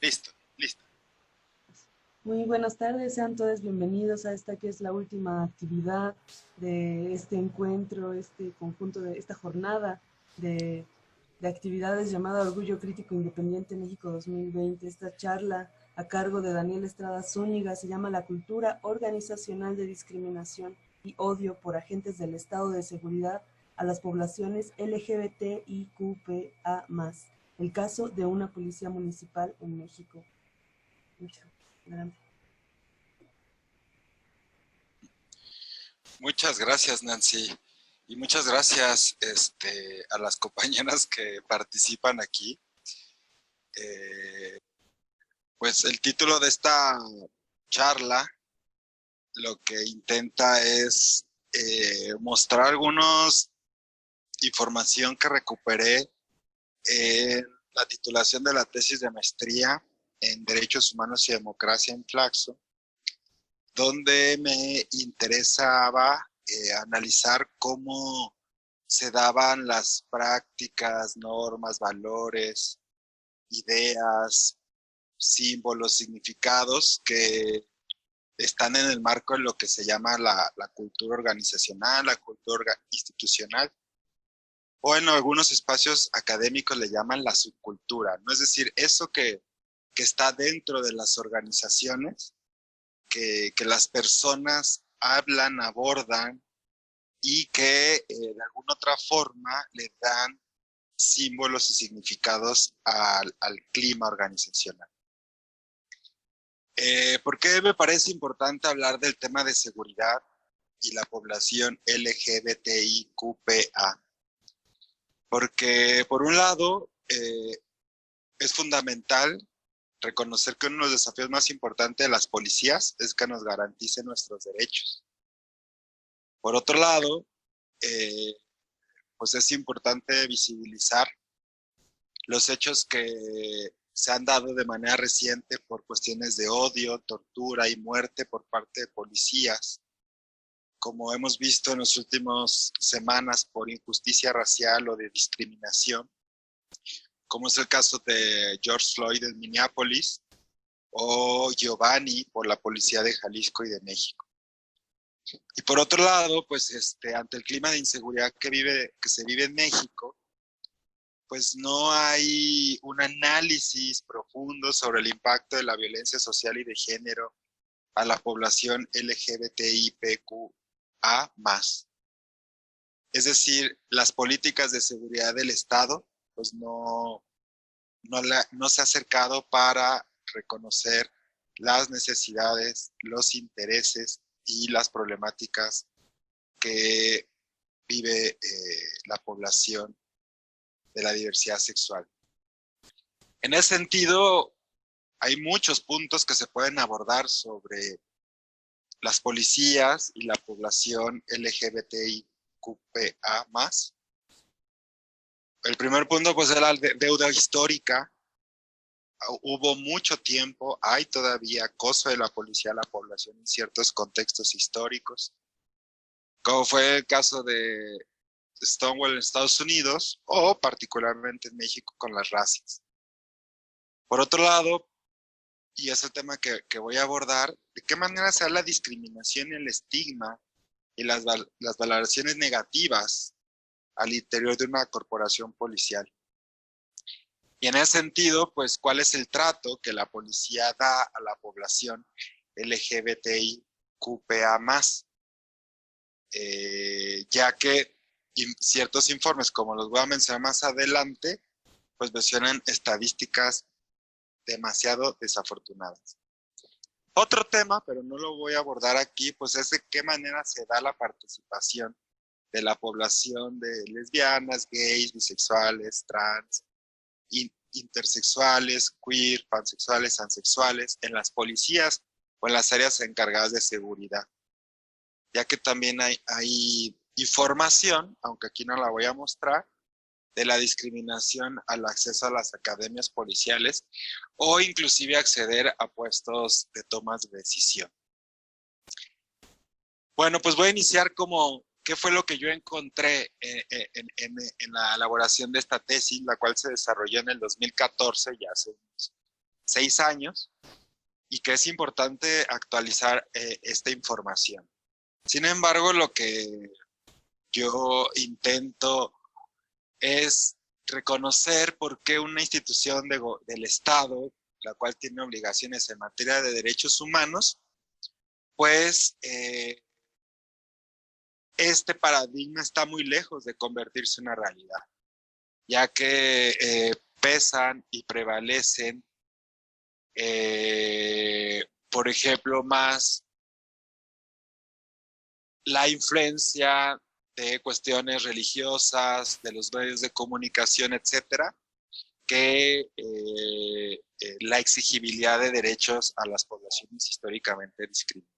Listo, listo. Muy buenas tardes, sean todos bienvenidos a esta que es la última actividad de este encuentro, este conjunto de esta jornada de, de actividades llamada Orgullo Crítico Independiente México 2020. Esta charla a cargo de Daniel Estrada Zúñiga se llama La cultura organizacional de discriminación y odio por agentes del Estado de Seguridad a las poblaciones LGBTIQPA+. El caso de una policía municipal en México. Muchas gracias. Muchas gracias, Nancy. Y muchas gracias a las compañeras que participan aquí. Pues el título de esta charla lo que intenta es mostrar algunos información que recuperé en la titulación de la tesis de maestría en Derechos Humanos y Democracia en Flaxo, donde me interesaba analizar cómo se daban las prácticas, normas, valores, ideas, símbolos, significados que están en el marco de lo que se llama la cultura organizacional, la cultura institucional, o en algunos espacios académicos le llaman la subcultura, ¿no? Es decir, eso que está dentro de las organizaciones, que las personas hablan, abordan y que de alguna otra forma le dan símbolos y significados al clima organizacional. ¿Por qué me parece importante hablar del tema de seguridad y la población LGBTIQPA? Porque por un lado es fundamental reconocer que uno de los desafíos más importantes de las policías es que nos garanticen nuestros derechos. Por otro lado, pues es importante visibilizar los hechos que se han dado de manera reciente por cuestiones de odio, tortura y muerte por parte de policías, como hemos visto en las últimas semanas por injusticia racial o de discriminación, como es el caso de George Floyd en Minneapolis o Giovanni por la policía de Jalisco y de México. Y por otro lado, pues ante el clima de inseguridad que se vive en México, pues no hay un análisis profundo sobre el impacto de la violencia social y de género a la población LGBTIPQA+. Es decir, las políticas de seguridad del Estado, pues no se ha acercado para reconocer las necesidades, los intereses y las problemáticas que vive la población de la diversidad sexual. En ese sentido, hay muchos puntos que se pueden abordar sobre las policías y la población LGBTIQPA+. El primer punto pues era la deuda histórica. Hubo mucho tiempo, hay todavía acoso de la policía a la población en ciertos contextos históricos, como fue el caso de Stonewall en Estados Unidos o particularmente en México con las racias. Por otro lado, y es el tema que voy a abordar, de qué manera se da la discriminación y el estigma y las valoraciones negativas al interior de una corporación policial. Y en ese sentido, pues, ¿cuál es el trato que la policía da a la población LGBTIQPA+? Ya que ciertos informes, como los voy a mencionar más adelante, pues mencionan estadísticas demasiado desafortunadas. Otro tema, pero no lo voy a abordar aquí, pues es de qué manera se da la participación de la población de lesbianas, gays, bisexuales, trans, intersexuales, queer, pansexuales, transexuales, en las policías o en las áreas encargadas de seguridad. Ya que también hay información, aunque aquí no la voy a mostrar, de la discriminación al acceso a las academias policiales o inclusive acceder a puestos de tomas de decisión. Bueno, pues voy a iniciar como qué fue lo que yo encontré en la elaboración de esta tesis, la cual se desarrolló en el 2014, ya hace unos 6 años y que es importante actualizar esta información. Sin embargo, lo que yo intento es reconocer por qué una institución del Estado, la cual tiene obligaciones en materia de derechos humanos, pues este paradigma está muy lejos de convertirse en una realidad, ya que pesan y prevalecen, por ejemplo, más la influencia de cuestiones religiosas, de los medios de comunicación, etcétera, que la exigibilidad de derechos a las poblaciones históricamente discriminadas.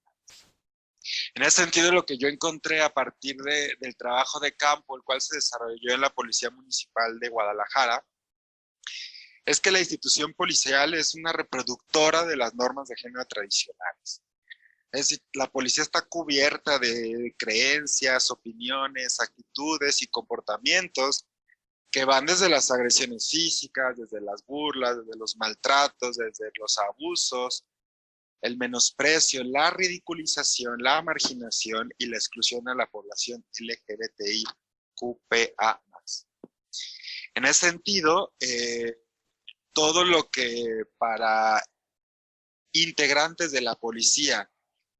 En ese sentido, lo que yo encontré a partir del trabajo de campo, el cual se desarrolló en la Policía Municipal de Guadalajara, es que la institución policial es una reproductora de las normas de género tradicionales. Es decir, la policía está cubierta de creencias, opiniones, actitudes y comportamientos que van desde las agresiones físicas, desde las burlas, desde los maltratos, desde los abusos, el menosprecio, la ridiculización, la marginación y la exclusión a la población LGBTIQPA+. En ese sentido, todo lo que para integrantes de la policía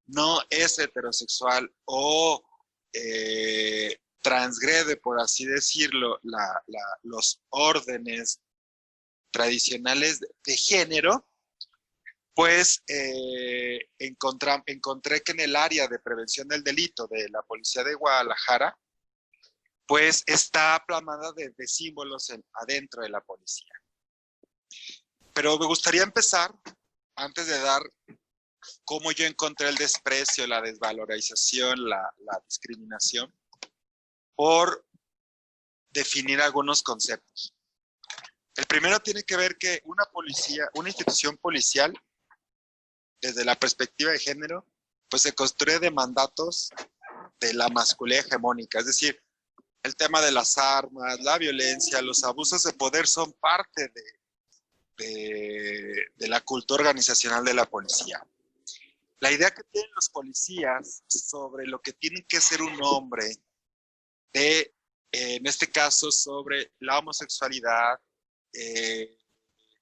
no es heterosexual o transgrede, por así decirlo, los órdenes tradicionales de género, pues encontré que en el área de prevención del delito de la Policía de Guadalajara, pues está plasmada de símbolos adentro de la policía. Pero me gustaría empezar, antes de dar cómo yo encontré el desprecio, la desvalorización, la discriminación, por definir algunos conceptos. El primero tiene que ver que una institución policial, desde la perspectiva de género, pues se construye de mandatos de la masculinidad hegemónica, es decir, el tema de las armas, la violencia, los abusos de poder son parte de la cultura organizacional de la policía. La idea que tienen los policías sobre lo que tiene que ser un hombre, en este caso sobre la homosexualidad,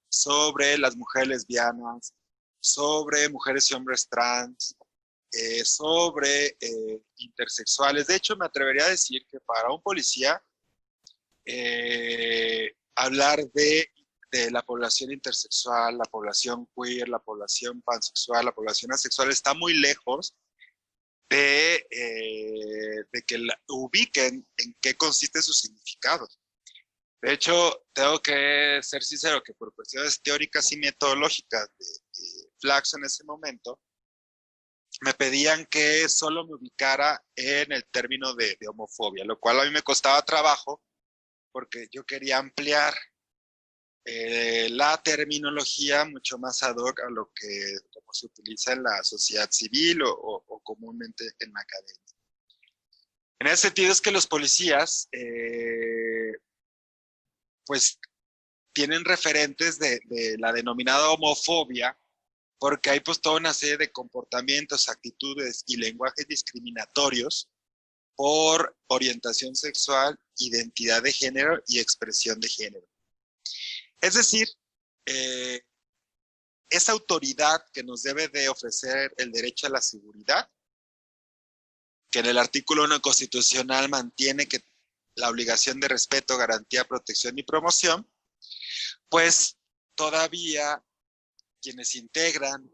sobre las mujeres lesbianas, sobre mujeres y hombres trans, sobre intersexuales. De hecho, me atrevería a decir que para un policía hablar de la población intersexual, la población queer, la población pansexual, la población asexual está muy lejos de que ubiquen en qué consiste su significado. De hecho, tengo que ser sincero que por cuestiones teóricas y metodológicas de Flaxo en ese momento, me pedían que solo me ubicara en el término de homofobia, lo cual a mí me costaba trabajo porque yo quería ampliar la terminología mucho más ad hoc a lo que como se utiliza en la sociedad civil o comúnmente en la academia. En ese sentido es que los policías pues tienen referentes de la denominada homofobia, porque hay pues toda una serie de comportamientos, actitudes y lenguajes discriminatorios por orientación sexual, identidad de género y expresión de género. Es decir, esa autoridad que nos debe de ofrecer el derecho a la seguridad, que en el artículo 1 constitucional mantiene que la obligación de respeto, garantía, protección y promoción, pues todavía quienes integran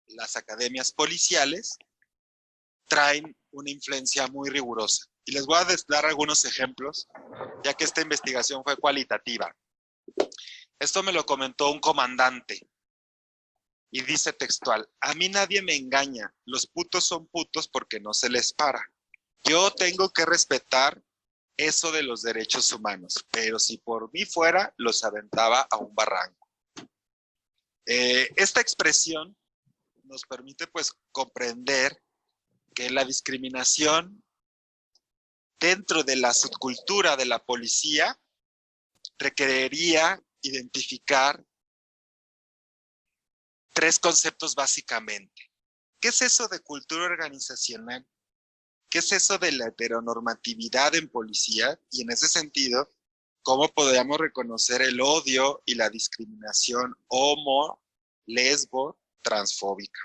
las academias policiales traen una influencia muy rigurosa. Y les voy a dar algunos ejemplos, ya que esta investigación fue cualitativa. Esto me lo comentó un comandante y dice textual: a mí nadie me engaña, los putos son putos porque no se les para. Yo tengo que respetar eso de los derechos humanos, pero si por mí fuera, los aventaba a un barranco. Esta expresión nos permite pues comprender que la discriminación dentro de la subcultura de la policía requeriría identificar tres conceptos básicamente. ¿Qué es eso de cultura organizacional? ¿Qué es eso de la heteronormatividad en policía? Y en ese sentido, ¿cómo podríamos reconocer el odio y la discriminación homo, lesbo, transfóbica?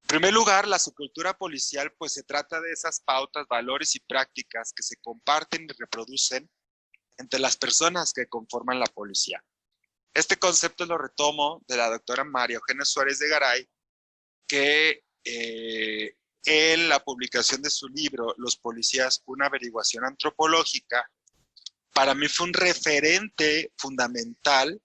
En primer lugar, la subcultura policial, pues se trata de esas pautas, valores y prácticas que se comparten y reproducen entre las personas que conforman la policía. Este concepto lo retomo de la doctora María Eugenia Suárez de Garay, que en la publicación de su libro, Los policías, una averiguación antropológica, para mí fue un referente fundamental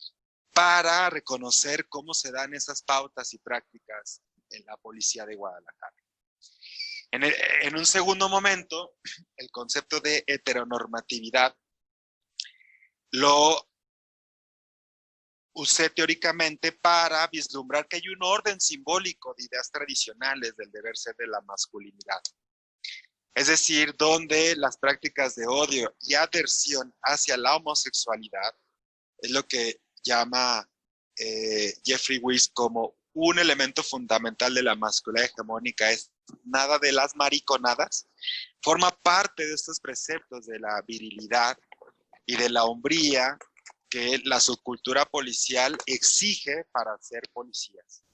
para reconocer cómo se dan esas pautas y prácticas en la policía de Guadalajara. En un segundo momento, el concepto de heteronormatividad lo usé teóricamente para vislumbrar que hay un orden simbólico de ideas tradicionales del deber ser de la masculinidad. Es decir, donde las prácticas de odio y aversión hacia la homosexualidad es lo que llama Jeffrey Weiss como un elemento fundamental de la masculinidad hegemónica, es nada de las mariconadas, forma parte de estos preceptos de la virilidad y de la hombría que la subcultura policial exige para ser policías.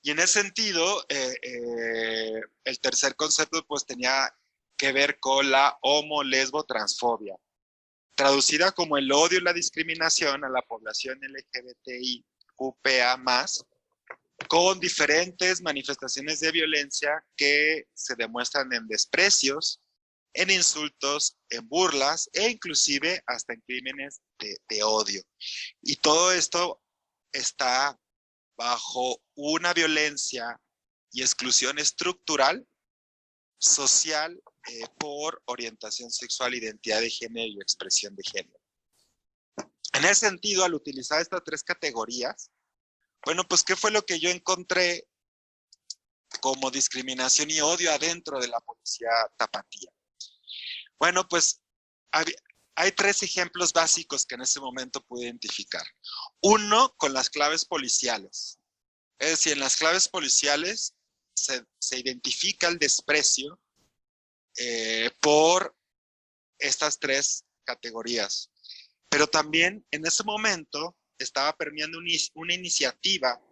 Y en ese sentido, el tercer concepto pues tenía que ver con la homo-lesbo-transfobia, traducida como el odio y la discriminación a la población LGBTIQPA+, con diferentes manifestaciones de violencia que se demuestran en desprecios, en insultos, en burlas e inclusive hasta en crímenes de odio. Y todo esto está bajo una violencia y exclusión estructural, social, por orientación sexual, identidad de género y expresión de género. En ese sentido, al utilizar estas tres categorías, bueno, pues ¿qué fue lo que yo encontré como discriminación y odio adentro de la policía tapatía? Bueno, pues hay tres ejemplos básicos que en ese momento pude identificar. Uno, con las claves policiales. Es decir, en las claves policiales se identifica el desprecio por estas tres categorías. Pero también en ese momento estaba permeando una iniciativa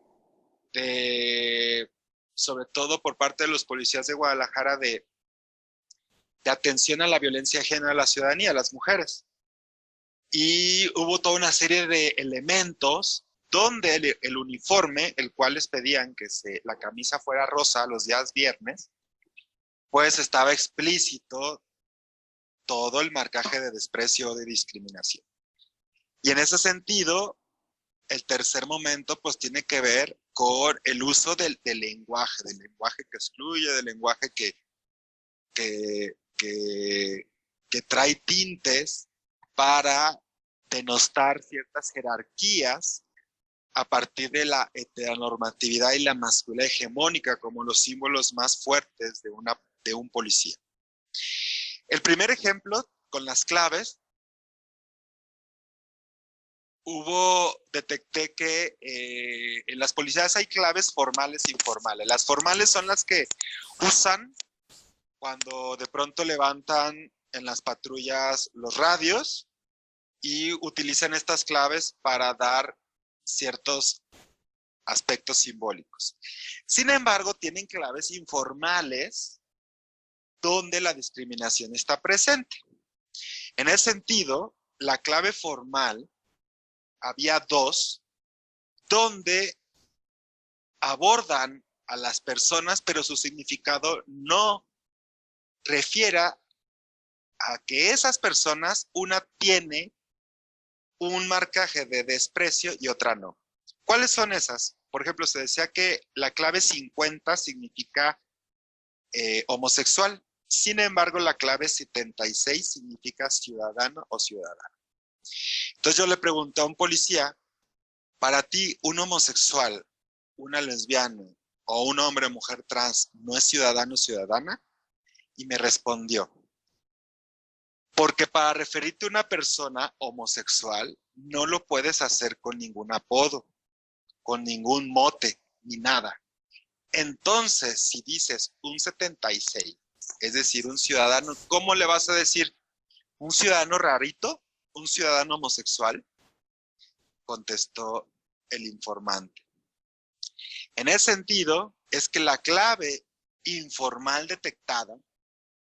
sobre todo por parte de los policías de Guadalajara, de atención a la violencia de género a la ciudadanía, a las mujeres. Y hubo toda una serie de elementos donde el uniforme, el cual les pedían que la camisa fuera rosa los días viernes, pues estaba explícito todo el marcaje de desprecio o de discriminación. Y en ese sentido, el tercer momento pues tiene que ver con el uso del lenguaje que excluye, del lenguaje que trae tintes para denostar ciertas jerarquías a partir de la heteronormatividad y la masculinidad hegemónica como los símbolos más fuertes de un policía. El primer ejemplo, con las claves, detecté que en las policías hay claves formales e informales. Las formales son las que usan cuando de pronto levantan en las patrullas los radios y utilizan estas claves para dar ciertos aspectos simbólicos. Sin embargo, tienen claves informales donde la discriminación está presente. En ese sentido, la clave formal, había dos, donde abordan a las personas, pero su significado no refiere a que esas personas, una tiene un marcaje de desprecio y otra no. ¿Cuáles son esas? Por ejemplo, se decía que la clave 50 significa homosexual. Sin embargo, la clave 76 significa ciudadano o ciudadana. Entonces yo le pregunté a un policía, para ti un homosexual, una lesbiana o un hombre o mujer trans no es ciudadano o ciudadana? Y me respondió, porque para referirte a una persona homosexual no lo puedes hacer con ningún apodo. con ningún mote ni nada. Entonces, si dices un 76, es decir, un ciudadano, ¿cómo le vas a decir? ¿Un ciudadano rarito? ¿Un ciudadano homosexual? Contestó el informante. En ese sentido, es que la clave informal detectada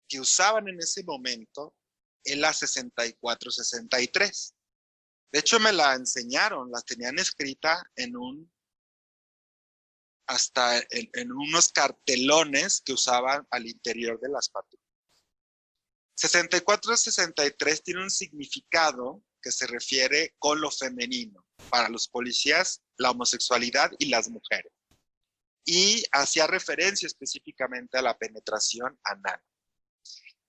que usaban en ese momento es la 6463. De hecho, me la enseñaron, la tenían escrita hasta en unos cartelones que usaban al interior de las patrullas. 6463 tiene un significado que se refiere con lo femenino. Para los policías, la homosexualidad y las mujeres. Y hacía referencia específicamente a la penetración anal.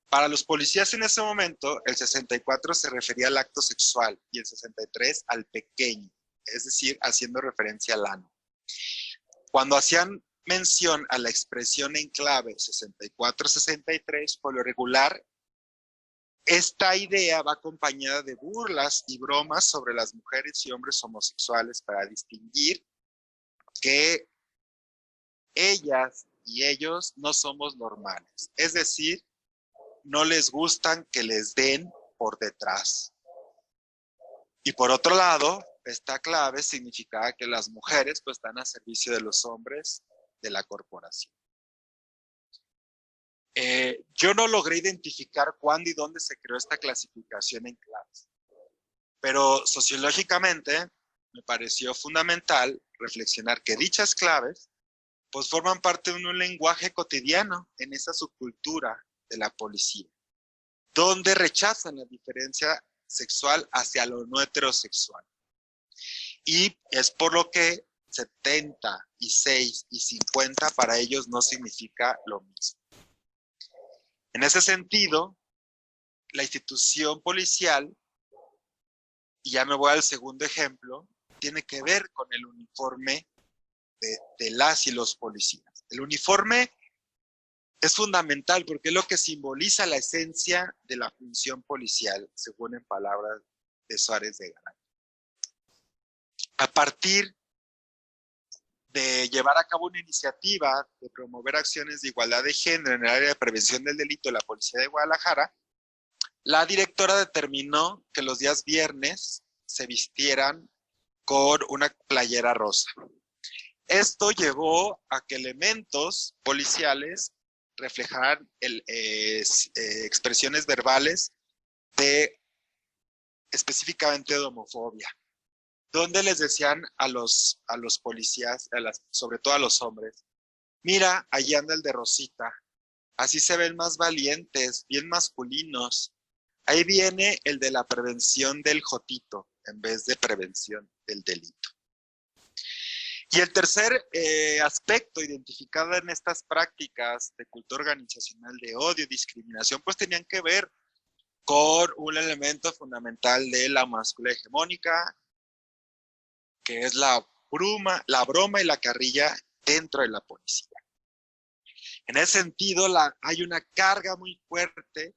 Para los policías en ese momento, el 64 se refería al acto sexual y el 63 al pequeño, es decir, haciendo referencia al ano. Cuando hacían mención a la expresión en clave 64-63, por lo regular, esta idea va acompañada de burlas y bromas sobre las mujeres y hombres homosexuales para distinguir que ellas y ellos no somos normales. Es decir, no les gustan que les den por detrás. Y por otro lado, esta clave significaba que las mujeres pues están a servicio de los hombres de la corporación. Yo no logré identificar cuándo y dónde se creó esta clasificación en claves, pero sociológicamente me pareció fundamental reflexionar que dichas claves pues forman parte de un lenguaje cotidiano en esa subcultura de la policía, donde rechazan la diferencia sexual hacia lo no heterosexual. Y es por lo que 76 y 50 para ellos no significa lo mismo. En ese sentido, la institución policial, y ya me voy al segundo ejemplo, tiene que ver con el uniforme de las y los policías. El uniforme es fundamental porque es lo que simboliza la esencia de la función policial, según en palabras de Suárez de Garay. A partir de llevar a cabo una iniciativa de promover acciones de igualdad de género en el área de prevención del delito de la Policía de Guadalajara, la directora determinó que los días viernes se vistieran con una playera rosa. Esto llevó a que elementos policiales reflejaran expresiones verbales específicamente de homofobia, donde les decían a los policías, sobre todo a los hombres, mira, allí anda el de Rosita, así se ven más valientes, bien masculinos, ahí viene el de la prevención del jotito, en vez de prevención del delito. Y el tercer aspecto identificado en estas prácticas de cultura organizacional de odio y discriminación, pues tenían que ver con un elemento fundamental de la masculinidad hegemónica, que es la broma y la carrilla dentro de la policía. En ese sentido, hay una carga muy fuerte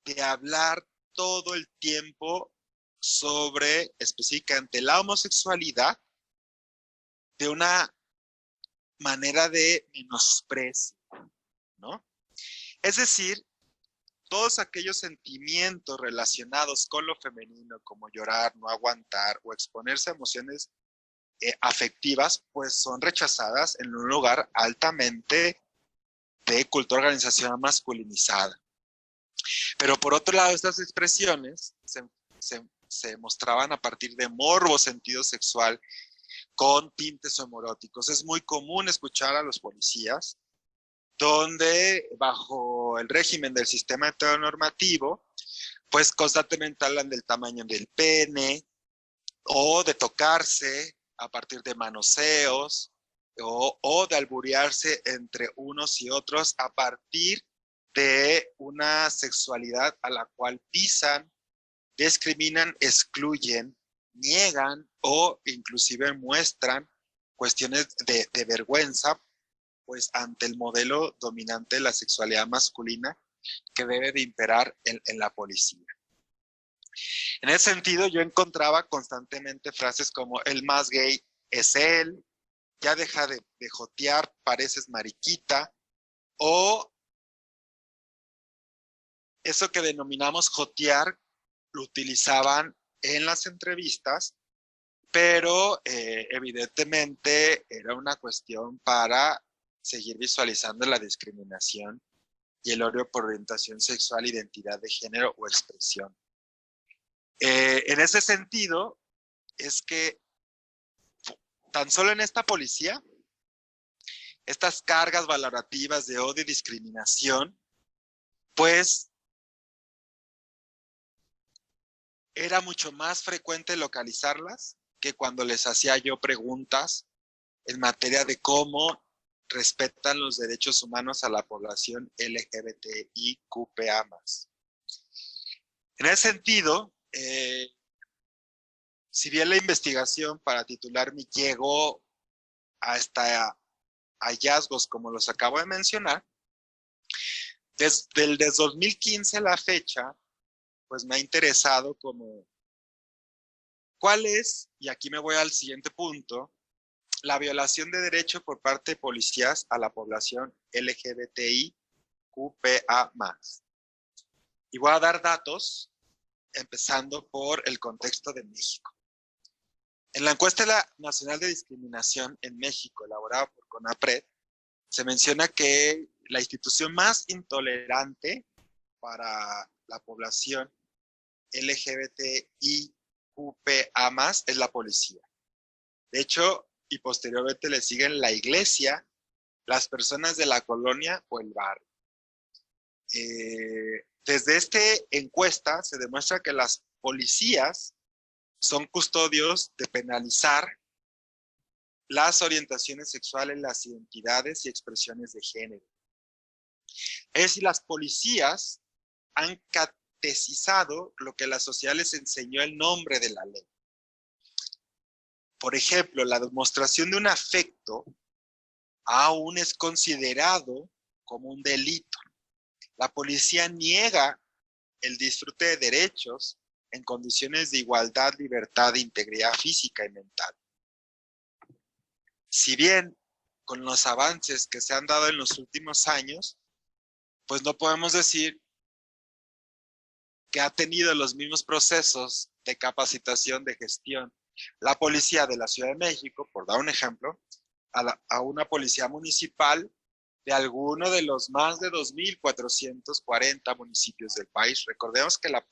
de hablar todo el tiempo sobre específicamente la homosexualidad de una manera de menosprecio, ¿no? Es decir, todos aquellos sentimientos relacionados con lo femenino, como llorar, no aguantar o exponerse a emociones afectivas, pues son rechazadas en un lugar altamente de cultura organizacional masculinizada. Pero por otro lado, estas expresiones se mostraban a partir de morbo sentido sexual con tintes homoeróticos. Es muy común escuchar a los policías donde bajo el régimen del sistema heteronormativo, pues constantemente hablan del tamaño del pene o de tocarse a partir de manoseos o de alburearse entre unos y otros a partir de una sexualidad a la cual pisan, discriminan, excluyen, niegan o inclusive muestran cuestiones de vergüenza pues ante el modelo dominante de la sexualidad masculina que debe de imperar en la policía. En ese sentido, yo encontraba constantemente frases como el más gay es él, ya deja de jotear, pareces mariquita, o eso que denominamos jotear, lo utilizaban en las entrevistas, pero evidentemente era una cuestión para seguir visualizando la discriminación y el odio por orientación sexual, identidad de género o expresión. En ese sentido, es que tan solo en esta policía, estas cargas valorativas de odio y discriminación, pues era mucho más frecuente localizarlas que cuando les hacía yo preguntas en materia de cómo respetan los derechos humanos a la población LGBTIQPA+. En ese sentido, si bien la investigación para titularme llegó hasta hallazgos como los acabo de mencionar, desde el 2015 a la fecha, pues me ha interesado como cuál es, y aquí me voy al siguiente punto, la violación de derechos por parte de policías a la población LGBTIQPA+. Y voy a dar datos, empezando por el contexto de México. En la encuesta nacional de discriminación en México, elaborada por CONAPRED, se menciona que la institución más intolerante para la población LGBTIQPA+, es la policía. De hecho, y posteriormente le siguen la iglesia, las personas de la colonia o el barrio. Desde esta encuesta se demuestra que las policías son custodios de penalizar las orientaciones sexuales, las identidades y expresiones de género. Es decir, las policías han catecizado lo que la sociedad les enseñó el nombre de la ley. Por ejemplo, la demostración de un afecto aún es considerado como un delito. La policía niega el disfrute de derechos en condiciones de igualdad, libertad, integridad física y mental. Si bien con los avances que se han dado en los últimos años, pues no podemos decir que ha tenido los mismos procesos de capacitación, de gestión. La policía de la Ciudad de México, por dar un ejemplo, a una policía municipal de alguno de los más de 2.440 municipios del país. Recordemos que la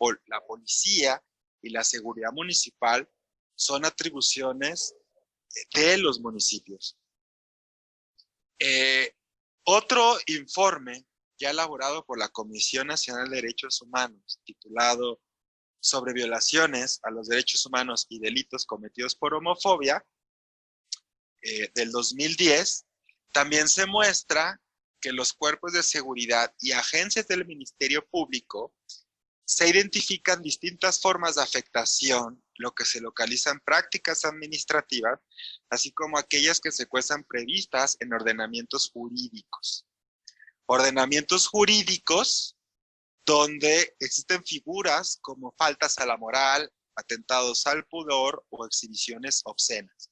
policía y la seguridad municipal son atribuciones de los municipios. Otro informe ya elaborado por la Comisión Nacional de Derechos Humanos, titulado sobre violaciones a los derechos humanos y delitos cometidos por homofobia, del 2010, también se muestra que los cuerpos de seguridad y agencias del Ministerio Público se identifican distintas formas de afectación, lo que se localiza en prácticas administrativas, así como aquellas que se encuentran previstas en ordenamientos jurídicos. Ordenamientos jurídicos donde existen figuras como faltas a la moral, atentados al pudor o exhibiciones obscenas,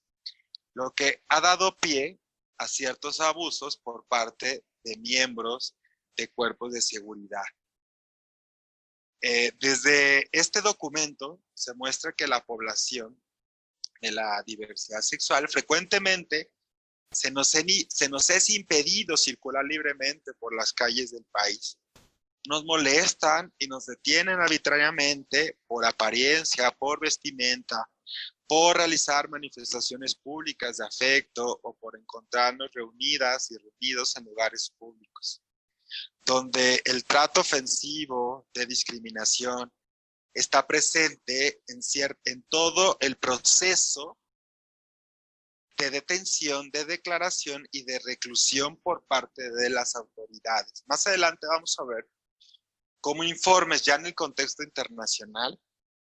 lo que ha dado pie a ciertos abusos por parte de miembros de cuerpos de seguridad. Desde este documento se muestra que la población de la diversidad sexual frecuentemente se nos es impedido circular libremente por las calles del país. Nos molestan y nos detienen arbitrariamente por apariencia, por vestimenta, por realizar manifestaciones públicas de afecto o por encontrarnos reunidas y reunidos en lugares públicos, donde el trato ofensivo de discriminación está presente en todo el proceso de detención, de declaración y de reclusión por parte de las autoridades. Más adelante vamos a ver cómo informes ya en el contexto internacional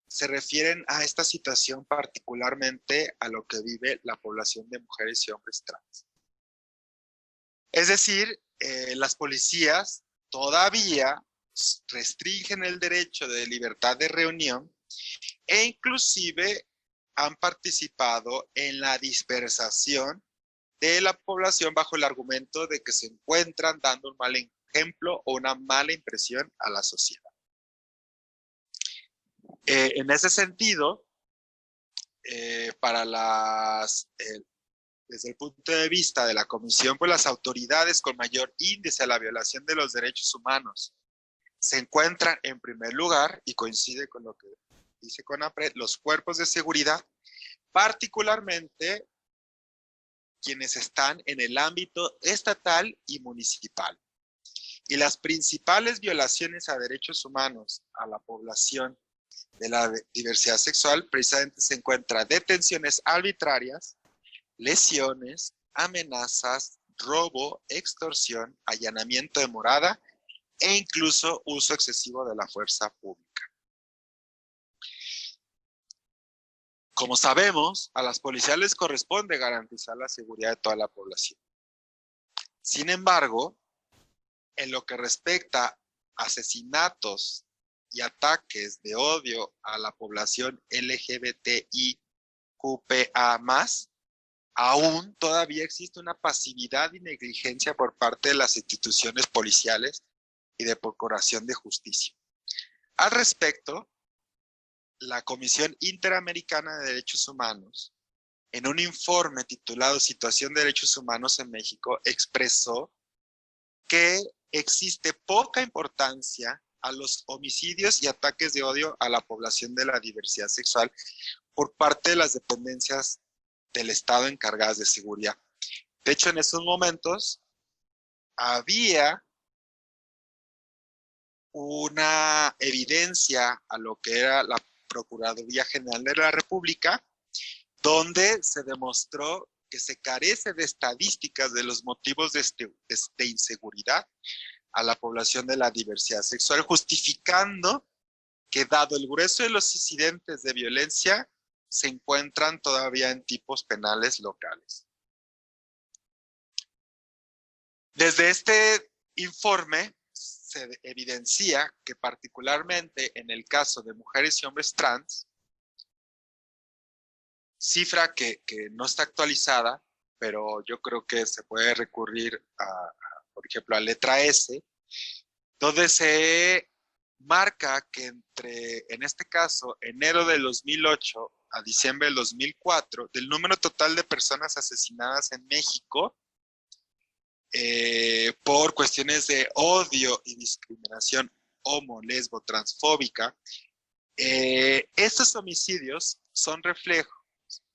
se refieren a esta situación, particularmente a lo que vive la población de mujeres y hombres trans. Es decir, las policías todavía restringen el derecho de libertad de reunión e inclusive han participado en la dispersación de la población bajo el argumento de que se encuentran dando un mal ejemplo o una mala impresión a la sociedad. En ese sentido, desde el punto de vista de la Comisión, pues las autoridades con mayor índice a la violación de los derechos humanos se encuentran en primer lugar, y coincide con lo que dice CONAPRED, los cuerpos de seguridad, particularmente quienes están en el ámbito estatal y municipal. Y las principales violaciones a derechos humanos a la población de la diversidad sexual precisamente se encuentran detenciones arbitrarias, lesiones, amenazas, robo, extorsión, allanamiento de morada e incluso uso excesivo de la fuerza pública. Como sabemos, a las policías les corresponde garantizar la seguridad de toda la población. Sin embargo, en lo que respecta a asesinatos y ataques de odio a la población LGBTIQPA+, aún todavía existe una pasividad y negligencia por parte de las instituciones policiales y de procuración de justicia. Al respecto, la Comisión Interamericana de Derechos Humanos, en un informe titulado Situación de Derechos Humanos en México, expresó que existe poca importancia a los homicidios y ataques de odio a la población de la diversidad sexual por parte de las dependencias del Estado encargadas de seguridad. De hecho, en esos momentos había una evidencia a lo que era la Procuraduría General de la República, donde se demostró que se carece de estadísticas de los motivos de inseguridad a la población de la diversidad sexual, justificando que dado el grueso de los incidentes de violencia, se encuentran todavía en tipos penales locales. Desde este informe se evidencia que particularmente en el caso de mujeres y hombres trans, cifra que no está actualizada, pero yo creo que se puede recurrir por ejemplo, a letra S, donde se marca que en este caso, enero del 2008 a diciembre del 2004, del número total de personas asesinadas en México por cuestiones de odio y discriminación homo, lesbo, transfóbica, estos homicidios son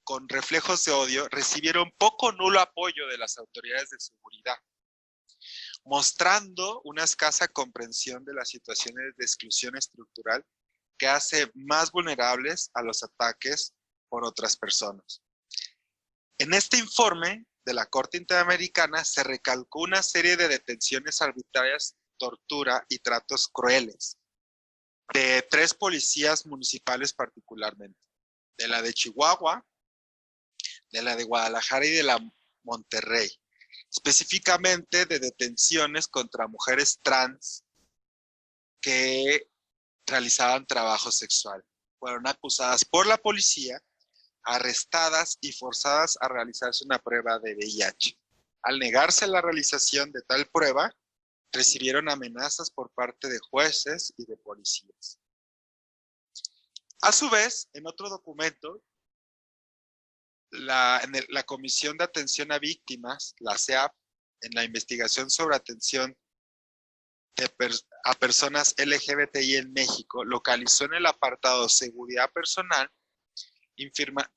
con reflejos de odio, recibieron poco o nulo apoyo de las autoridades de seguridad, mostrando una escasa comprensión de las situaciones de exclusión estructural que hace más vulnerables a los ataques por otras personas. En este informe de la Corte Interamericana se recalcó una serie de detenciones arbitrarias, tortura y tratos crueles de 3 policías municipales particularmente, de la de Chihuahua, de la de Guadalajara y de la Monterrey, específicamente de detenciones contra mujeres trans que realizaban trabajo sexual. Fueron acusadas por la policía, arrestadas y forzadas a realizarse una prueba de VIH. Al negarse la realización de tal prueba, recibieron amenazas por parte de jueces y de policías. A su vez, en otro documento, la Comisión de Atención a Víctimas, la CEAP, en la investigación sobre atención a personas LGBTI en México, localizó en el apartado Seguridad Personal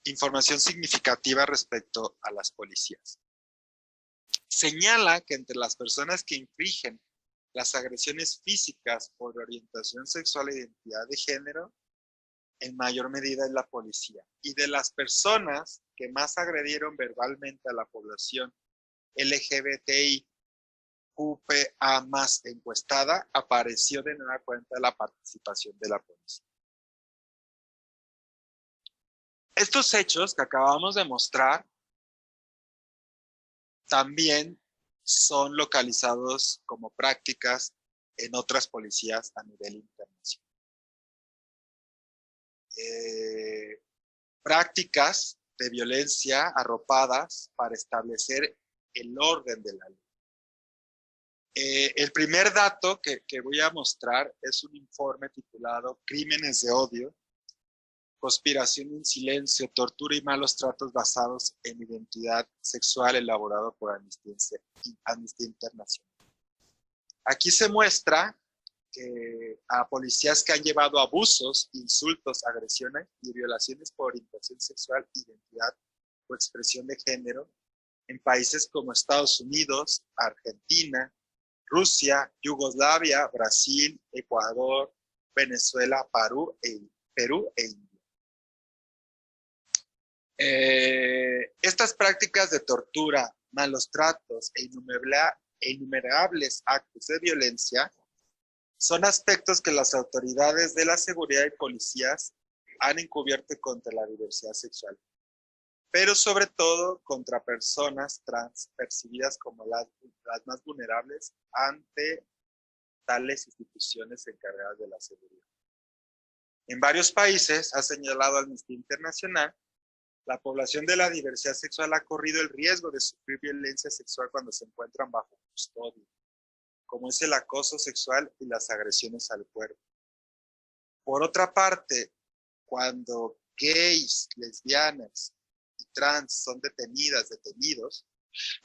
información significativa respecto a las policías. Señala que entre las personas que infringen las agresiones físicas por orientación sexual e identidad de género, en mayor medida es la policía. Y de las personas que más agredieron verbalmente a la población LGBTI QPA más encuestada, apareció de nueva cuenta la participación de la policía. Estos hechos que acabamos de mostrar también son localizados como prácticas en otras policías a nivel internacional. Prácticas de violencia arropadas para establecer el orden de la ley. El primer dato que voy a mostrar es un informe titulado Crímenes de odio, conspiración en silencio, tortura y malos tratos basados en identidad sexual, elaborado por Amnistía Internacional. Aquí se muestra a policías que han llevado abusos, insultos, agresiones y violaciones por orientación sexual, identidad o expresión de género en países como Estados Unidos, Argentina, Rusia, Yugoslavia, Brasil, Ecuador, Venezuela, Perú e India. Estas prácticas de tortura, malos tratos e innumerables actos de violencia son aspectos que las autoridades de la seguridad y policías han encubierto contra la diversidad sexual, pero sobre todo contra personas trans percibidas como las más vulnerables ante tales instituciones encargadas de la seguridad. En varios países, ha señalado Amnistía Internacional, la población de la diversidad sexual ha corrido el riesgo de sufrir violencia sexual cuando se encuentran bajo custodia, como es el acoso sexual y las agresiones al cuerpo. Por otra parte, cuando gays, lesbianas y trans son detenidos,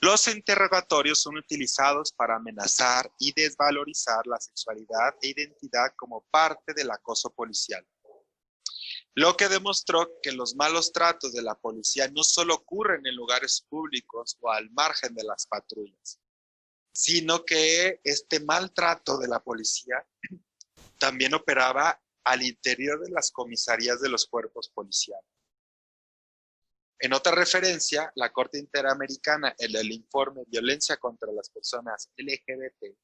los interrogatorios son utilizados para amenazar y desvalorizar la sexualidad e identidad como parte del acoso policial. Lo que demostró que los malos tratos de la policía no solo ocurren en lugares públicos o al margen de las patrullas, sino que este maltrato de la policía también operaba al interior de las comisarías de los cuerpos policiales. En otra referencia, la Corte Interamericana, en el informe Violencia contra las Personas LGBT,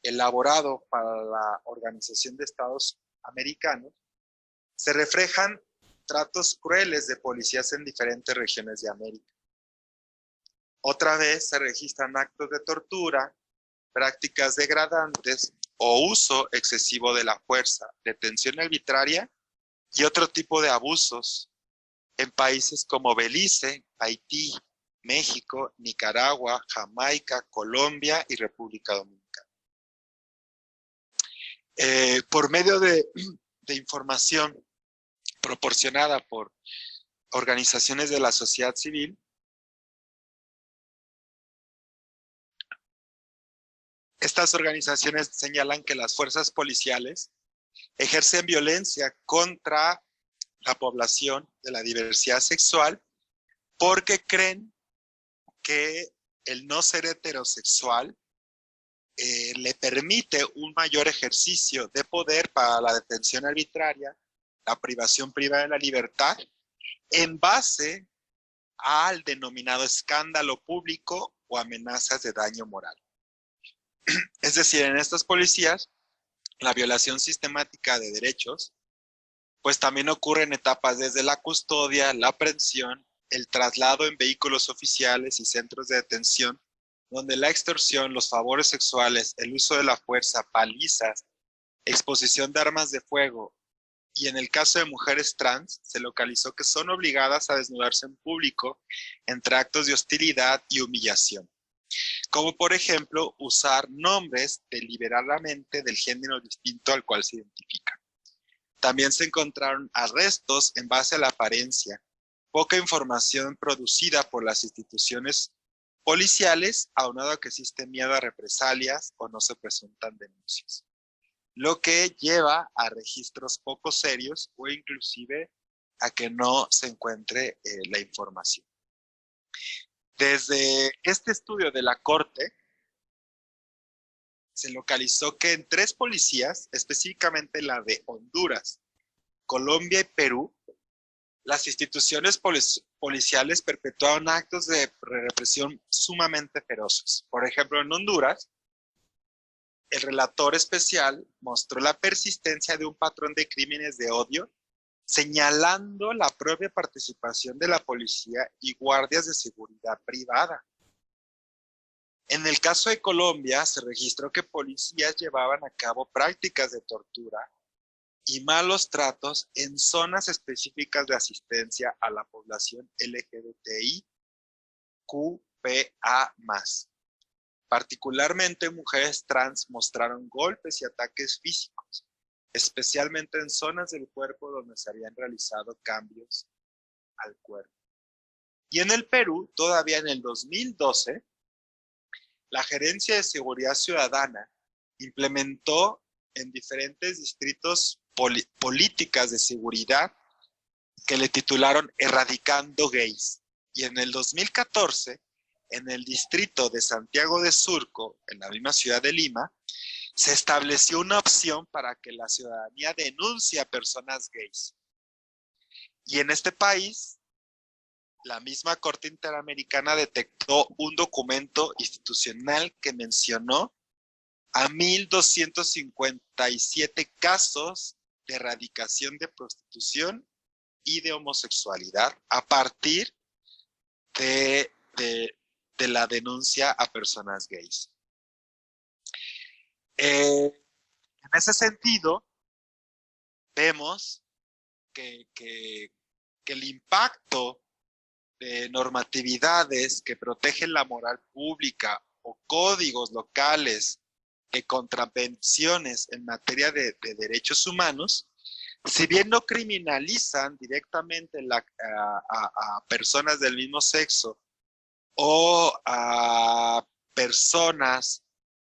elaborado para la Organización de Estados Americanos, se reflejan tratos crueles de policías en diferentes regiones de América. Otra vez se registran actos de tortura, prácticas degradantes o uso excesivo de la fuerza, detención arbitraria y otro tipo de abusos en países como Belice, Haití, México, Nicaragua, Jamaica, Colombia y República Dominicana. Por medio de información proporcionada por organizaciones de la sociedad civil, estas organizaciones señalan que las fuerzas policiales ejercen violencia contra la población de la diversidad sexual porque creen que el no ser heterosexual le permite un mayor ejercicio de poder para la detención arbitraria, la privación privada de la libertad, en base al denominado escándalo público o amenazas de daño moral. Es decir, en estas policías, la violación sistemática de derechos, pues también ocurre en etapas desde la custodia, la aprehensión, el traslado en vehículos oficiales y centros de detención, donde la extorsión, los favores sexuales, el uso de la fuerza, palizas, exposición de armas de fuego, y en el caso de mujeres trans, se localizó que son obligadas a desnudarse en público entre actos de hostilidad y humillación, como por ejemplo usar nombres deliberadamente del género distinto al cual se identifican. También se encontraron arrestos en base a la apariencia, poca información producida por las instituciones policiales, aunado a que existe miedo a represalias o no se presentan denuncias, lo que lleva a registros poco serios o inclusive a que no se encuentre la información. Desde este estudio de la Corte, se localizó que en 3 policías, específicamente la de Honduras, Colombia y Perú, las instituciones policiales perpetuaron actos de represión sumamente feroces. Por ejemplo, en Honduras, el relator especial mostró la persistencia de un patrón de crímenes de odio, señalando la propia participación de la policía y guardias de seguridad privada. En el caso de Colombia, se registró que policías llevaban a cabo prácticas de tortura y malos tratos en zonas específicas de asistencia a la población LGBTIQPA+. Particularmente mujeres trans mostraron golpes y ataques físicos, especialmente en zonas del cuerpo donde se habían realizado cambios al cuerpo. Y en el Perú, todavía en el 2012, la Gerencia de Seguridad Ciudadana implementó en diferentes distritos políticas de seguridad que le titularon Erradicando Gays. Y en el 2014, en el distrito de Santiago de Surco, en la misma ciudad de Lima, se estableció una opción para que la ciudadanía denuncie a personas gays. Y en este país, la misma Corte Interamericana detectó un documento institucional que mencionó a 1,257 casos de erradicación de prostitución y de homosexualidad a partir de la denuncia a personas gays. En ese sentido, vemos que el impacto de normatividades que protegen la moral pública o códigos locales de contravenciones en materia de derechos humanos, si bien no criminalizan directamente a personas del mismo sexo o a personas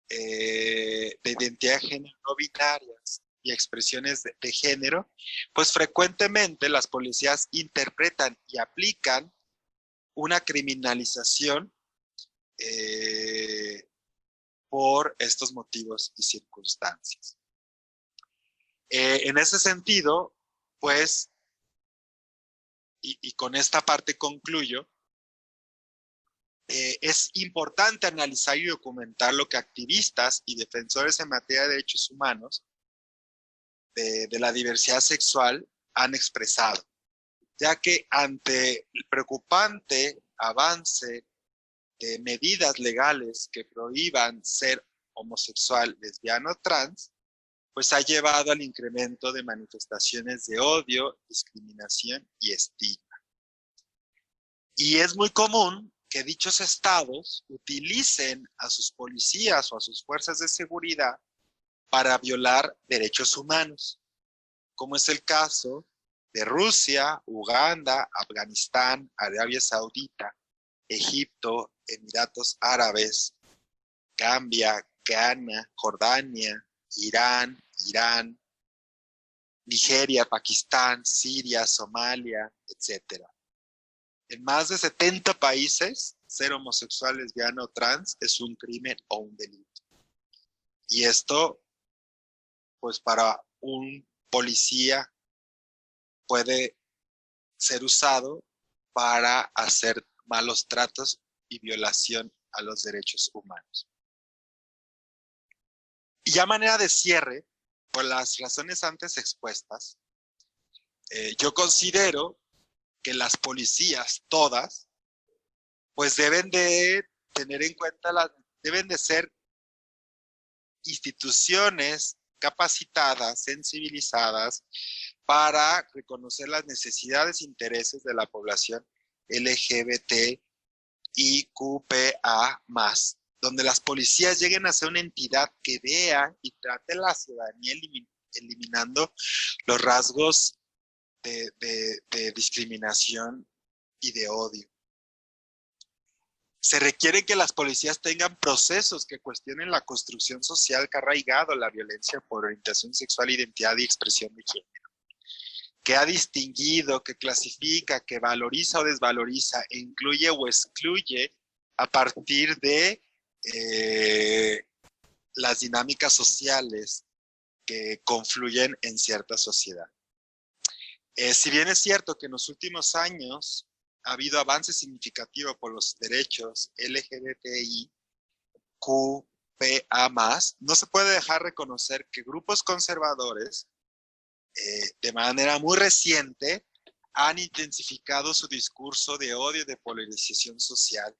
de identidad de género no binarias y expresiones de género, pues frecuentemente las policías interpretan y aplican una criminalización por estos motivos y circunstancias. En ese sentido, pues, y con esta parte concluyo, es importante analizar y documentar lo que activistas y defensores en materia de derechos humanos de la diversidad sexual han expresado, ya que ante el preocupante avance de medidas legales que prohíban ser homosexual, lesbiano o trans, pues ha llevado al incremento de manifestaciones de odio, discriminación y estigma. Y es muy común que dichos estados utilicen a sus policías o a sus fuerzas de seguridad para violar derechos humanos, como es el caso de Rusia, Uganda, Afganistán, Arabia Saudita, Egipto, Emiratos Árabes, Gambia, Ghana, Jordania, Irán, Nigeria, Pakistán, Siria, Somalia, etc. En más de 70 países, ser homosexual, lesbiano o trans es un crimen o un delito. Y esto, pues para un policía puede ser usado para hacer malos tratos y violación a los derechos humanos. Y a manera de cierre, por las razones antes expuestas, yo considero que las policías, todas, pues deben de tener en cuenta, deben de ser instituciones capacitadas, sensibilizadas, para reconocer las necesidades e intereses de la población LGBTIQPA+, donde las policías lleguen a ser una entidad que vea y trate a la ciudadanía eliminando los rasgos de discriminación y de odio. Se requiere que las policías tengan procesos que cuestionen la construcción social que ha arraigado la violencia por orientación sexual, identidad y expresión de género, que ha distinguido, que clasifica, que valoriza o desvaloriza, e incluye o excluye a partir de las dinámicas sociales que confluyen en cierta sociedad. Si bien es cierto que en los últimos años ha habido avances significativos por los derechos LGBTIQPA+, no se puede dejar reconocer que grupos conservadores, de manera muy reciente, han intensificado su discurso de odio y de polarización social,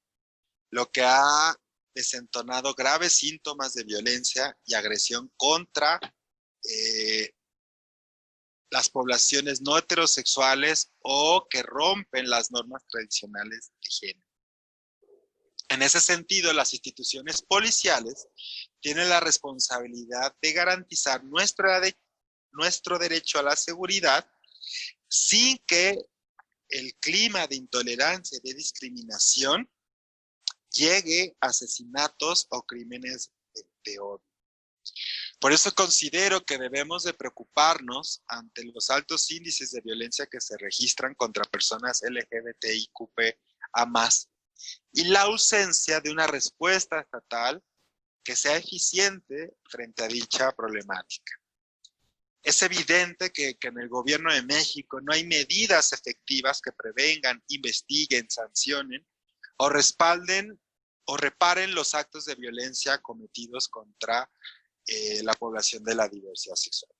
lo que ha desentonado graves síntomas de violencia y agresión contra las poblaciones no heterosexuales o que rompen las normas tradicionales de género. En ese sentido, las instituciones policiales tienen la responsabilidad de garantizar nuestro derecho a la seguridad sin que el clima de intolerancia y de discriminación llegue a asesinatos o crímenes de odio. Por eso considero que debemos de preocuparnos ante los altos índices de violencia que se registran contra personas LGBTIQPA+, y la ausencia de una respuesta estatal que sea eficiente frente a dicha problemática. Es evidente que en el gobierno de México no hay medidas efectivas que prevengan, investiguen, sancionen o respalden o reparen los actos de violencia cometidos contra la población de la diversidad sexual.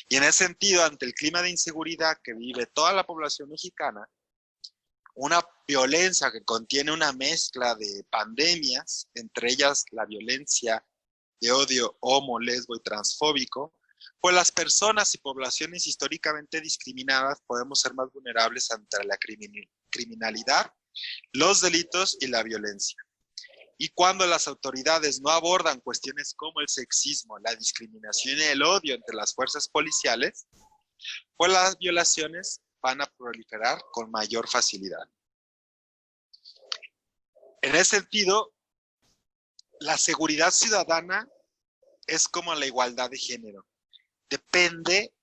Y en ese sentido, ante el clima de inseguridad que vive toda la población mexicana, una violencia que contiene una mezcla de pandemias, entre ellas la violencia de odio homo, lesbo y transfóbico, pues las personas y poblaciones históricamente discriminadas podemos ser más vulnerables ante la criminalidad, los delitos y la violencia. Y cuando las autoridades no abordan cuestiones como el sexismo, la discriminación y el odio entre las fuerzas policiales, pues las violaciones van a proliferar con mayor facilidad. En ese sentido, la seguridad ciudadana es como la igualdad de género. Depende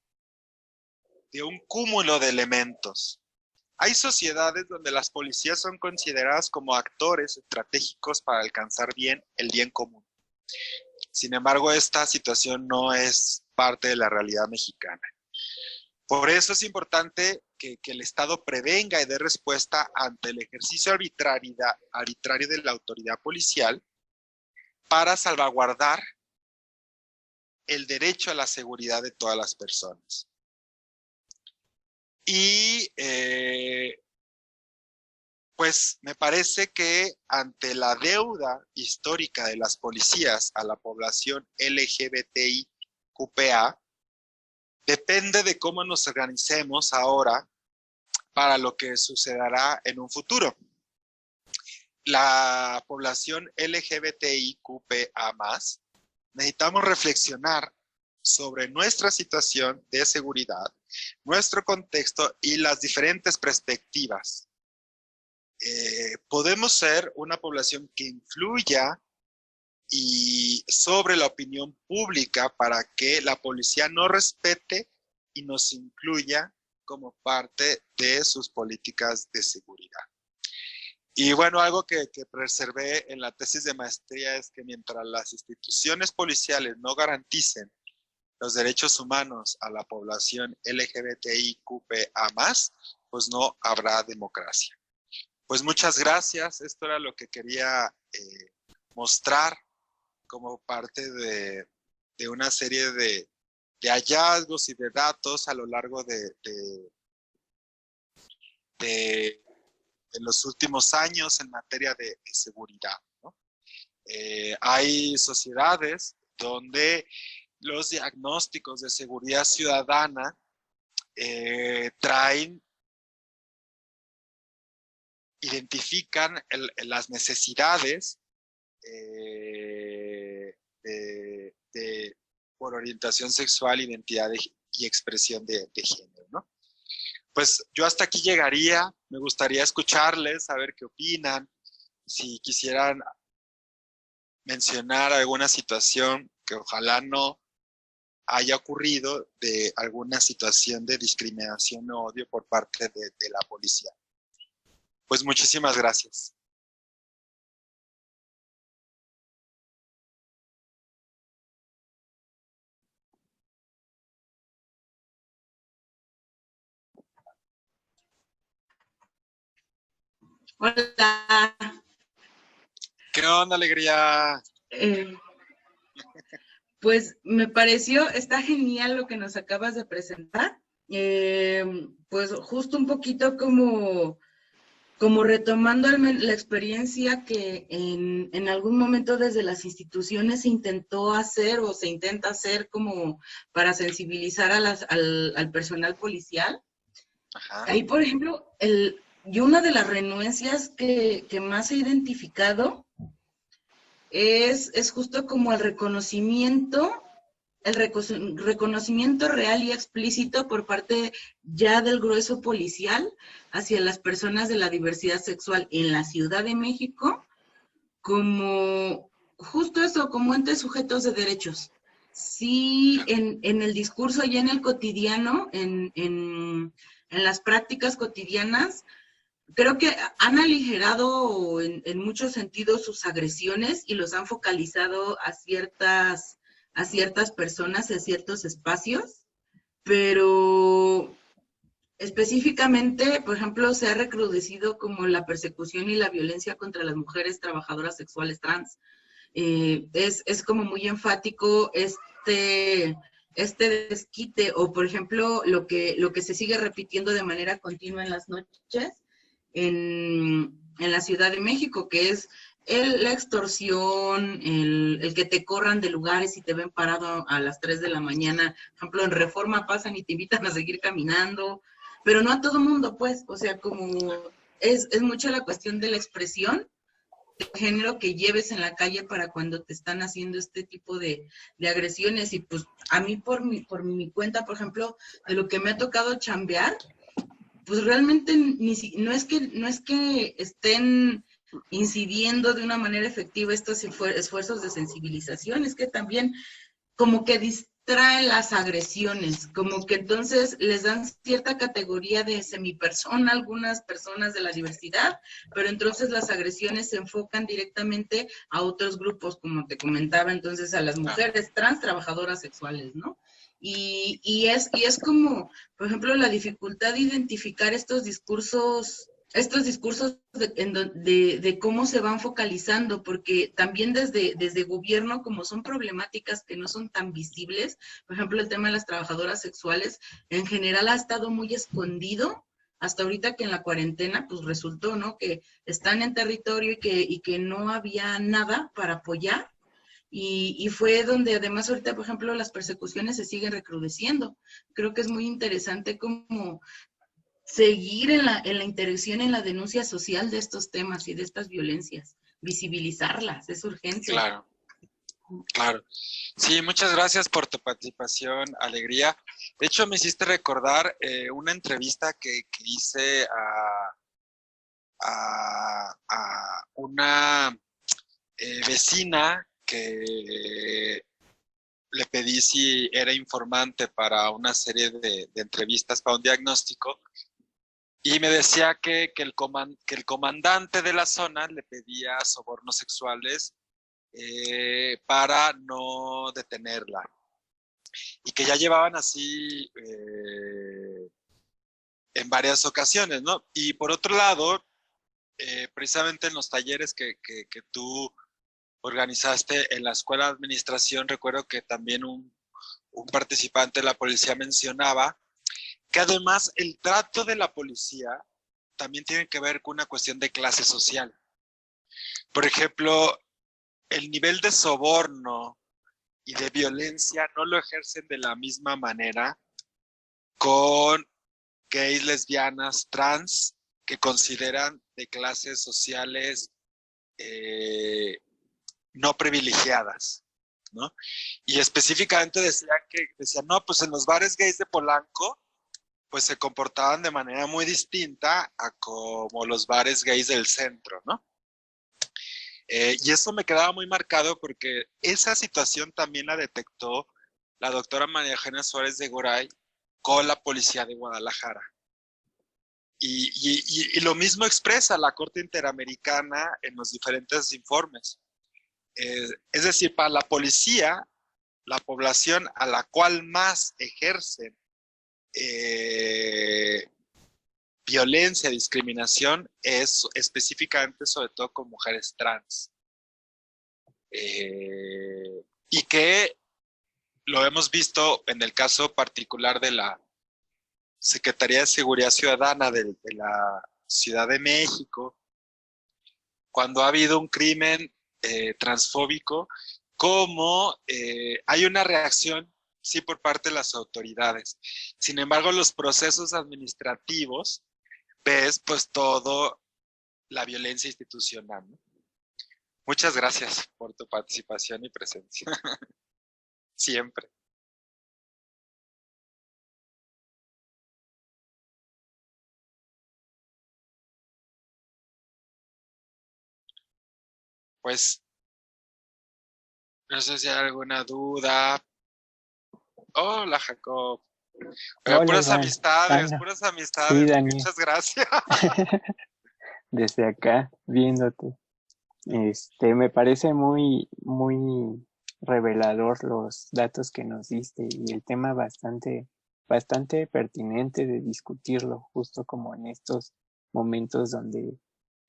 de un cúmulo de elementos. Hay sociedades donde las policías son consideradas como actores estratégicos para alcanzar el bien común. Sin embargo, esta situación no es parte de la realidad mexicana. Por eso es importante que el Estado prevenga y dé respuesta ante el ejercicio arbitrario de la autoridad policial para salvaguardar el derecho a la seguridad de todas las personas. Y pues me parece que ante la deuda histórica de las policías a la población LGBTIQPA, depende de cómo nos organicemos ahora para lo que sucederá en un futuro. La población LGBTIQPA+, necesitamos reflexionar sobre nuestra situación de seguridad, nuestro contexto y las diferentes perspectivas. Podemos ser una población que influya sobre la opinión pública para que la policía nos respete y nos incluya como parte de sus políticas de seguridad. Y bueno, algo que preservé en la tesis de maestría es que mientras las instituciones policiales no garanticen los derechos humanos a la población LGBTIQPA+, pues no habrá democracia. Pues muchas gracias. Esto era lo que quería mostrar como parte de una serie de hallazgos y de datos a lo largo de los últimos años en materia de seguridad, ¿no? Hay sociedades donde los diagnósticos de seguridad ciudadana identifican las necesidades por orientación sexual, identidad y expresión de género, ¿no? Pues yo hasta aquí llegaría. Me gustaría escucharles, saber qué opinan, si quisieran mencionar alguna situación que ojalá no haya ocurrido, de alguna situación de discriminación o odio por parte de la policía. Pues muchísimas gracias. Hola. ¿Qué onda, Alegría? Pues me pareció, está genial lo que nos acabas de presentar. Pues justo un poquito como como retomando la experiencia que en algún momento desde las instituciones se intentó hacer o se intenta hacer como para sensibilizar a al personal policial. Ajá. Ahí, por ejemplo, yo una de las renuencias que más he identificado es justo como el reconocimiento real y explícito por parte ya del grueso policial hacia las personas de la diversidad sexual en la Ciudad de México, como justo eso, como entes sujetos de derechos. Sí, en el discurso y en el cotidiano, en las prácticas cotidianas, creo que han aligerado en muchos sentidos sus agresiones y los han focalizado a ciertas personas, a ciertos espacios, pero específicamente, por ejemplo, se ha recrudecido como la persecución y la violencia contra las mujeres trabajadoras sexuales trans. Es como muy enfático este desquite, o por ejemplo, lo que se sigue repitiendo de manera continua en las noches en la Ciudad de México, que es la extorsión, el que te corran de lugares y te ven parado a las 3 de la mañana. Por ejemplo, en Reforma pasan y te invitan a seguir caminando, pero no a todo mundo, pues, o sea, como es mucho la cuestión de la expresión de género que lleves en la calle para cuando te están haciendo este tipo de agresiones. Y pues a mí por mi cuenta, por ejemplo, de lo que me ha tocado chambear, pues realmente no es que estén incidiendo de una manera efectiva estos esfuerzos de sensibilización, es que también como que distraen las agresiones, como que entonces les dan cierta categoría de semipersona a algunas personas de la diversidad, pero entonces las agresiones se enfocan directamente a otros grupos, como te comentaba, entonces a las mujeres trans trabajadoras sexuales, ¿no? Y es como, por ejemplo, la dificultad de identificar estos discursos de cómo se van focalizando, porque también desde gobierno, como son problemáticas que no son tan visibles, por ejemplo, el tema de las trabajadoras sexuales, en general ha estado muy escondido, hasta ahorita que en la cuarentena, pues resultó, ¿no? Que están en territorio y que no había nada para apoyar. Y fue donde además ahorita, por ejemplo, las persecuciones se siguen recrudeciendo. Creo que es muy interesante como seguir en la interacción, en la denuncia social de estos temas y de estas violencias, visibilizarlas, es urgente. Claro, claro. Sí, muchas gracias por tu participación, Alegría. De hecho, me hiciste recordar una entrevista que hice a una vecina que le pedí si era informante para una serie de entrevistas para un diagnóstico, y me decía que el comandante de la zona le pedía sobornos sexuales para no detenerla, y que ya llevaban así en varias ocasiones, ¿no? Y por otro lado, precisamente en los talleres que tú organizaste en la Escuela de Administración, recuerdo que también un participante de la policía mencionaba que además el trato de la policía también tiene que ver con una cuestión de clase social. Por ejemplo, el nivel de soborno y de violencia no lo ejercen de la misma manera con gays, lesbianas, trans, que consideran de clases sociales no privilegiadas, ¿no? Y específicamente decían, no, pues en los bares gays de Polanco, pues se comportaban de manera muy distinta a como los bares gays del centro, ¿no? Y eso me quedaba muy marcado porque esa situación también la detectó la doctora María Eugenia Suárez de Goray con la policía de Guadalajara. Y lo mismo expresa la Corte Interamericana en los diferentes informes. Es decir, para la policía, la población a la cual más ejercen violencia, discriminación, es específicamente sobre todo con mujeres trans. Y que lo hemos visto en el caso particular de la Secretaría de Seguridad Ciudadana de la Ciudad de México, cuando ha habido un crimen transfóbico, cómo hay una reacción, sí, por parte de las autoridades. Sin embargo, los procesos administrativos, ves pues todo la violencia institucional, ¿no? Muchas gracias por tu participación y presencia. Siempre. Pues, no sé si hay alguna duda. Hola, Jacob. Oiga, Hola Iván, puras sí amistades. Daniel, Muchas gracias. desde acá viéndote. Me parece muy revelador los datos que nos diste y el tema bastante pertinente de discutirlo, justo como en estos momentos donde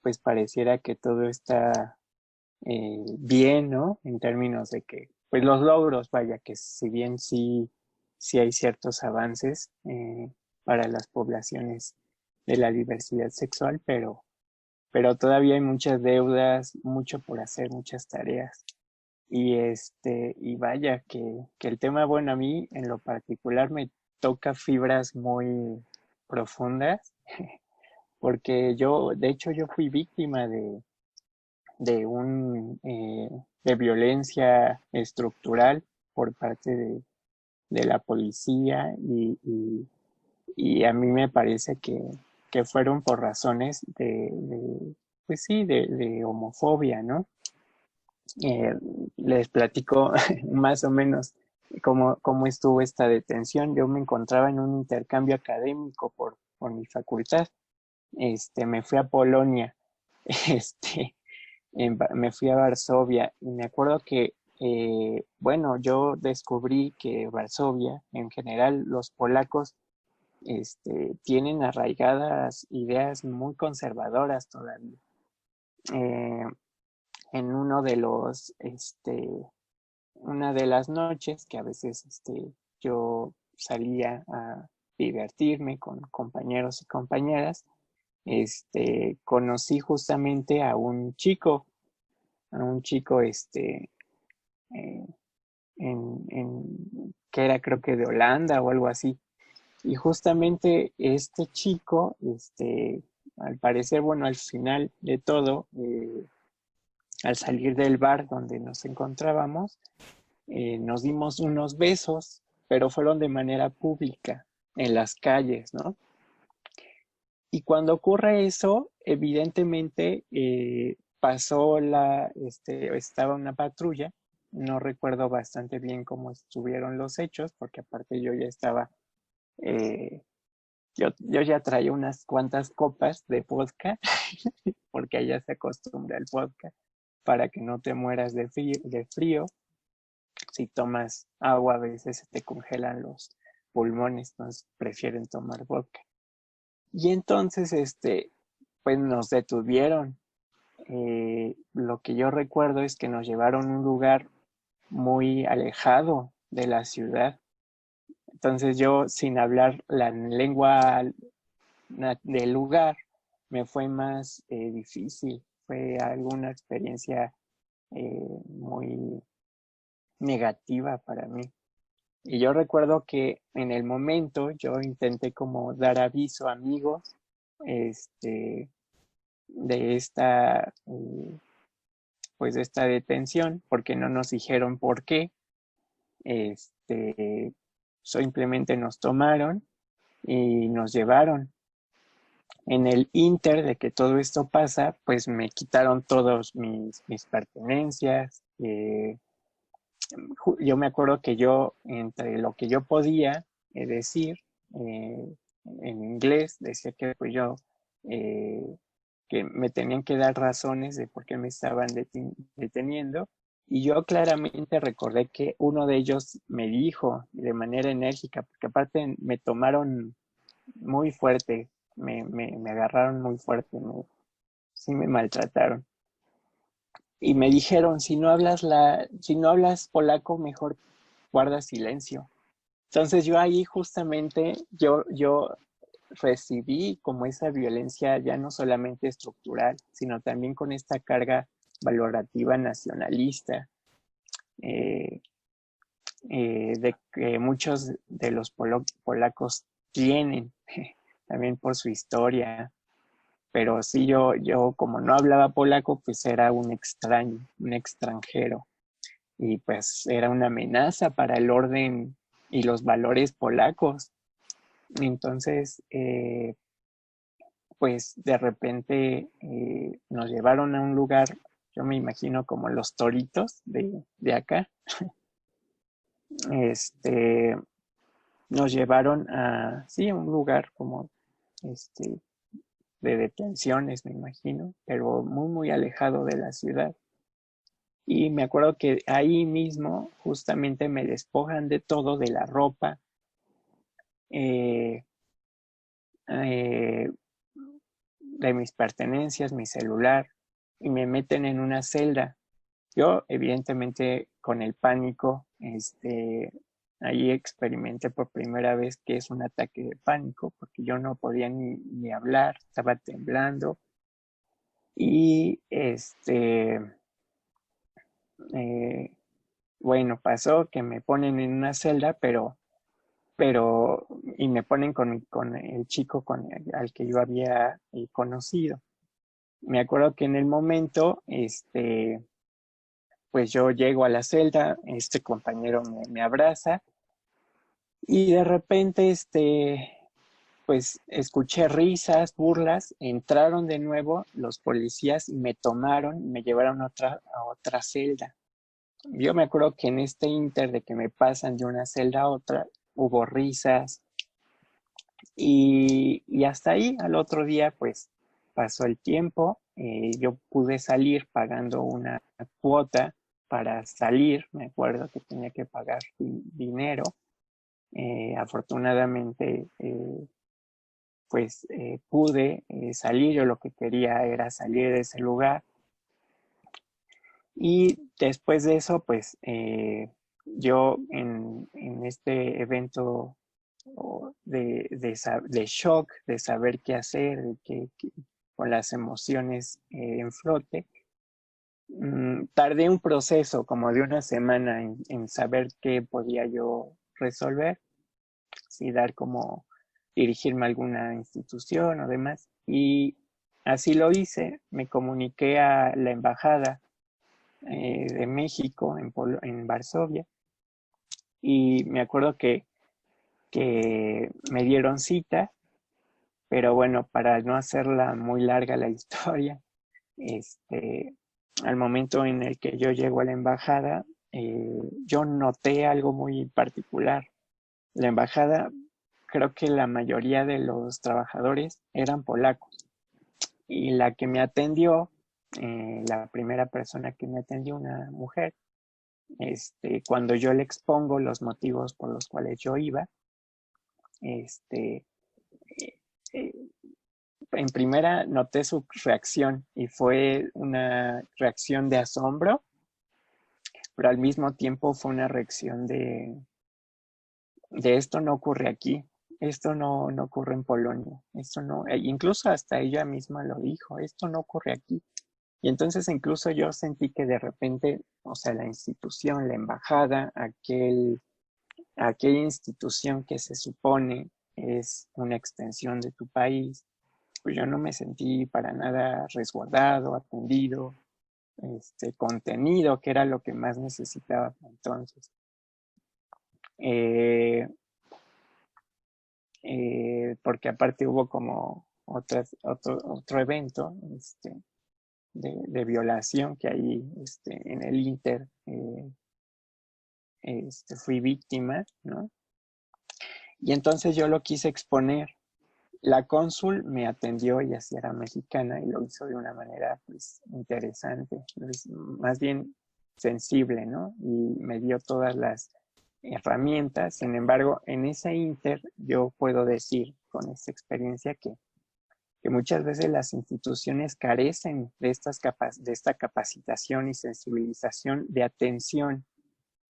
pues pareciera que todo está bien, ¿no? En términos de que, pues los logros, vaya, que si bien sí hay ciertos avances para las poblaciones de la diversidad sexual, pero todavía hay muchas deudas, mucho por hacer, muchas tareas. Y vaya, que el tema, bueno, a mí en lo particular me toca fibras muy profundas, porque de hecho, yo fui víctima de de violencia estructural por parte de la policía y a mí me parece que fueron por razones pues sí, de homofobia, ¿no? Eh, Les platico más o menos cómo estuvo esta detención. Yo me encontraba en un intercambio académico por mi facultad. Me fui a Polonia, este, me fui a Varsovia y me acuerdo que, bueno, yo descubrí que Varsovia, en general, los polacos, tienen arraigadas ideas muy conservadoras todavía. Eh, en una de las noches que a veces, yo salía a divertirme con compañeros y compañeras, conocí justamente a un chico, eh, que era creo que de Holanda o algo así. Y justamente este chico, al parecer, bueno, al final de todo, al salir del bar donde nos encontrábamos, nos dimos unos besos, pero fueron de manera pública, en las calles, ¿no? Y cuando ocurre eso, evidentemente estaba una patrulla, no recuerdo bastante bien cómo estuvieron los hechos, porque aparte yo ya estaba, eh, yo ya traía unas cuantas copas de vodka, porque allá se acostumbra el vodka, para que no te mueras de frío. Si tomas agua a veces se te congelan los pulmones, entonces prefieren tomar vodka. Y entonces, pues nos detuvieron. Lo que yo recuerdo es que nos llevaron a un lugar muy alejado de la ciudad. Entonces yo, sin hablar la lengua del lugar, me fue más difícil. Fue alguna experiencia muy negativa para mí. Y yo recuerdo que en el momento yo intenté como dar aviso a amigos, de pues de esta detención, porque no nos dijeron por qué. Este, Simplemente nos tomaron y nos llevaron. En el inter de que todo esto pasa, pues me quitaron todos mis pertenencias. Yo me acuerdo que yo, entre lo que yo podía decir en inglés, decía que pues yo, que me tenían que dar razones de por qué me estaban deteniendo. Y yo claramente recordé que uno de ellos me dijo de manera enérgica, porque aparte me tomaron muy fuerte, me agarraron muy fuerte, sí me maltrataron. Y me dijeron, si no hablas polaco, mejor guarda silencio. Entonces yo ahí justamente, yo recibí como esa violencia ya no solamente estructural, sino también con esta carga valorativa nacionalista, eh, de que muchos de los polacos tienen, también por su historia. Pero sí, yo como no hablaba polaco, pues era un extraño, un extranjero. Y pues era una amenaza para el orden y los valores polacos. Entonces, pues de repente nos llevaron a un lugar, yo me imagino como los Toritos de acá. Nos llevaron a, sí, a un lugar como de detenciones, me imagino, pero muy, muy alejado de la ciudad. Y me acuerdo que ahí mismo justamente me despojan de todo, de la ropa, eh, eh, de mis pertenencias, mi celular, y me meten en una celda. Yo, evidentemente, con el pánico, ahí experimenté por primera vez qué es un ataque de pánico, porque yo no podía ni hablar, estaba temblando. Y bueno, pasó que me ponen en una celda, y me ponen con el chico al que yo había conocido. Me acuerdo que en el momento, pues yo llego a la celda, este compañero me abraza y de repente, pues escuché risas, burlas, entraron de nuevo los policías y me tomaron y me llevaron a otra celda. Yo me acuerdo que en este inter de que me pasan de una celda a otra, hubo risas y hasta ahí, al otro día, pues pasó el tiempo, yo pude salir pagando una cuota para salir, me acuerdo que tenía que pagar dinero, afortunadamente pues pude salir, yo lo que quería era salir de ese lugar y después de eso pues yo en este evento de shock, de saber qué hacer, con las emociones en flote, tardé un proceso como de una semana en saber qué podía yo resolver, si dar como dirigirme a alguna institución o demás. Y así lo hice, me comuniqué a la embajada de México en Varsovia y me acuerdo que me dieron cita, pero bueno, para no hacerla muy larga la historia, al momento en el que yo llego a la embajada, yo noté algo muy particular. La embajada, creo que la mayoría de los trabajadores eran polacos y la que me atendió, la primera persona que me atendió, una mujer, cuando yo le expongo los motivos por los cuales yo iba, este, eh, en primera noté su reacción y fue una reacción de asombro, pero al mismo tiempo fue una reacción de esto no ocurre aquí, esto no ocurre en Polonia, esto no, incluso hasta ella misma lo dijo, esto no ocurre aquí. Y entonces incluso yo sentí que de repente, o sea, la institución, la embajada, aquella institución que se supone es una extensión de tu país, pues yo no me sentí para nada resguardado, atendido, contenido, que era lo que más necesitaba entonces. Porque aparte hubo como otro evento de violación que ahí en el Inter fui víctima, ¿no? Y entonces yo lo quise exponer. La cónsul me atendió y así era mexicana y lo hizo de una manera pues interesante, pues, más bien sensible, ¿no? Y me dio todas las herramientas. Sin embargo, en ese inter yo puedo decir con esta experiencia que muchas veces las instituciones carecen de esta capacitación y sensibilización de atención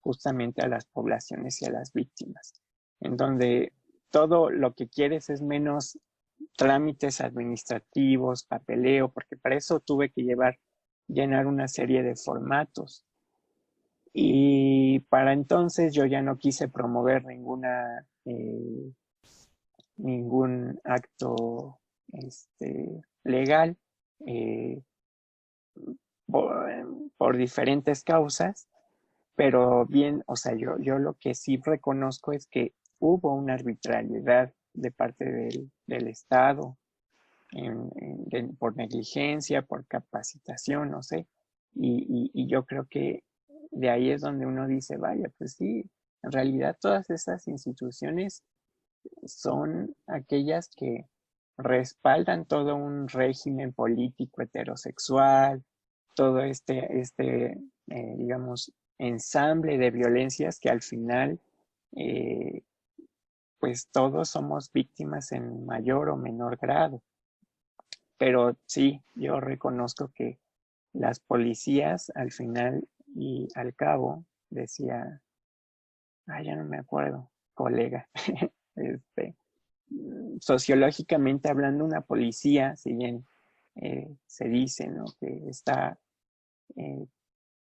justamente a las poblaciones y a las víctimas, en donde todo lo que quieres es menos trámites administrativos, papeleo, porque para eso tuve que llenar una serie de formatos. Y para entonces yo ya no quise promover ningún acto legal por diferentes causas, pero bien, o sea, yo lo que sí reconozco es que hubo una arbitrariedad de parte del Estado por negligencia, por capacitación, no sé, y yo creo que de ahí es donde uno dice, vaya, pues sí, en realidad todas esas instituciones son aquellas que respaldan todo un régimen político heterosexual, todo digamos, ensamble de violencias que al final, pues todos somos víctimas en mayor o menor grado. Pero sí, yo reconozco que las policías al final y al cabo, decía, ya no me acuerdo, colega, sociológicamente hablando, una policía, si bien se dice, ¿no?, que está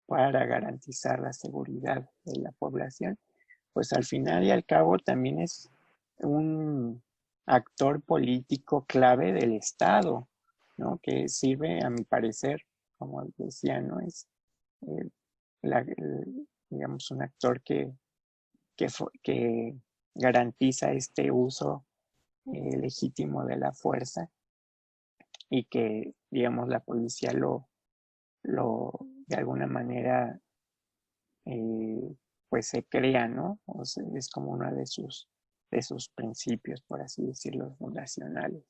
para garantizar la seguridad de la población, pues al final y al cabo también es un actor político clave del Estado, ¿no?, que sirve, a mi parecer, como decía, ¿no?, es digamos, un actor que garantiza este uso legítimo de la fuerza, y que, digamos, la policía de alguna manera, pues se crea, ¿no? O sea, es como uno de sus principios, por así decirlo, fundacionales.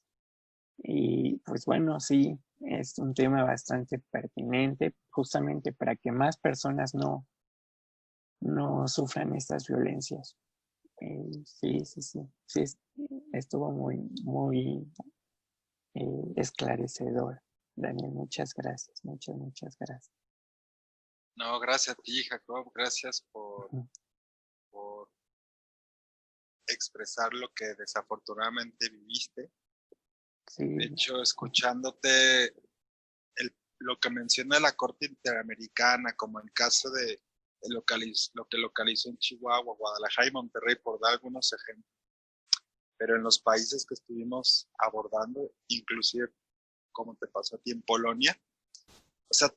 Y pues bueno, sí, es un tema bastante pertinente, justamente para que más personas no sufran estas violencias. Sí, estuvo muy esclarecedor. Daniel, muchas gracias, muchas gracias. No, gracias a ti, Jacob, gracias por expresar lo que desafortunadamente viviste. Sí. De hecho, escuchándote lo que menciona la Corte Interamericana, como el caso de lo que localizó en Chihuahua, Guadalajara y Monterrey, por dar algunos ejemplos. Pero en los países que estuvimos abordando, inclusive como te pasó a ti en Polonia, o sea,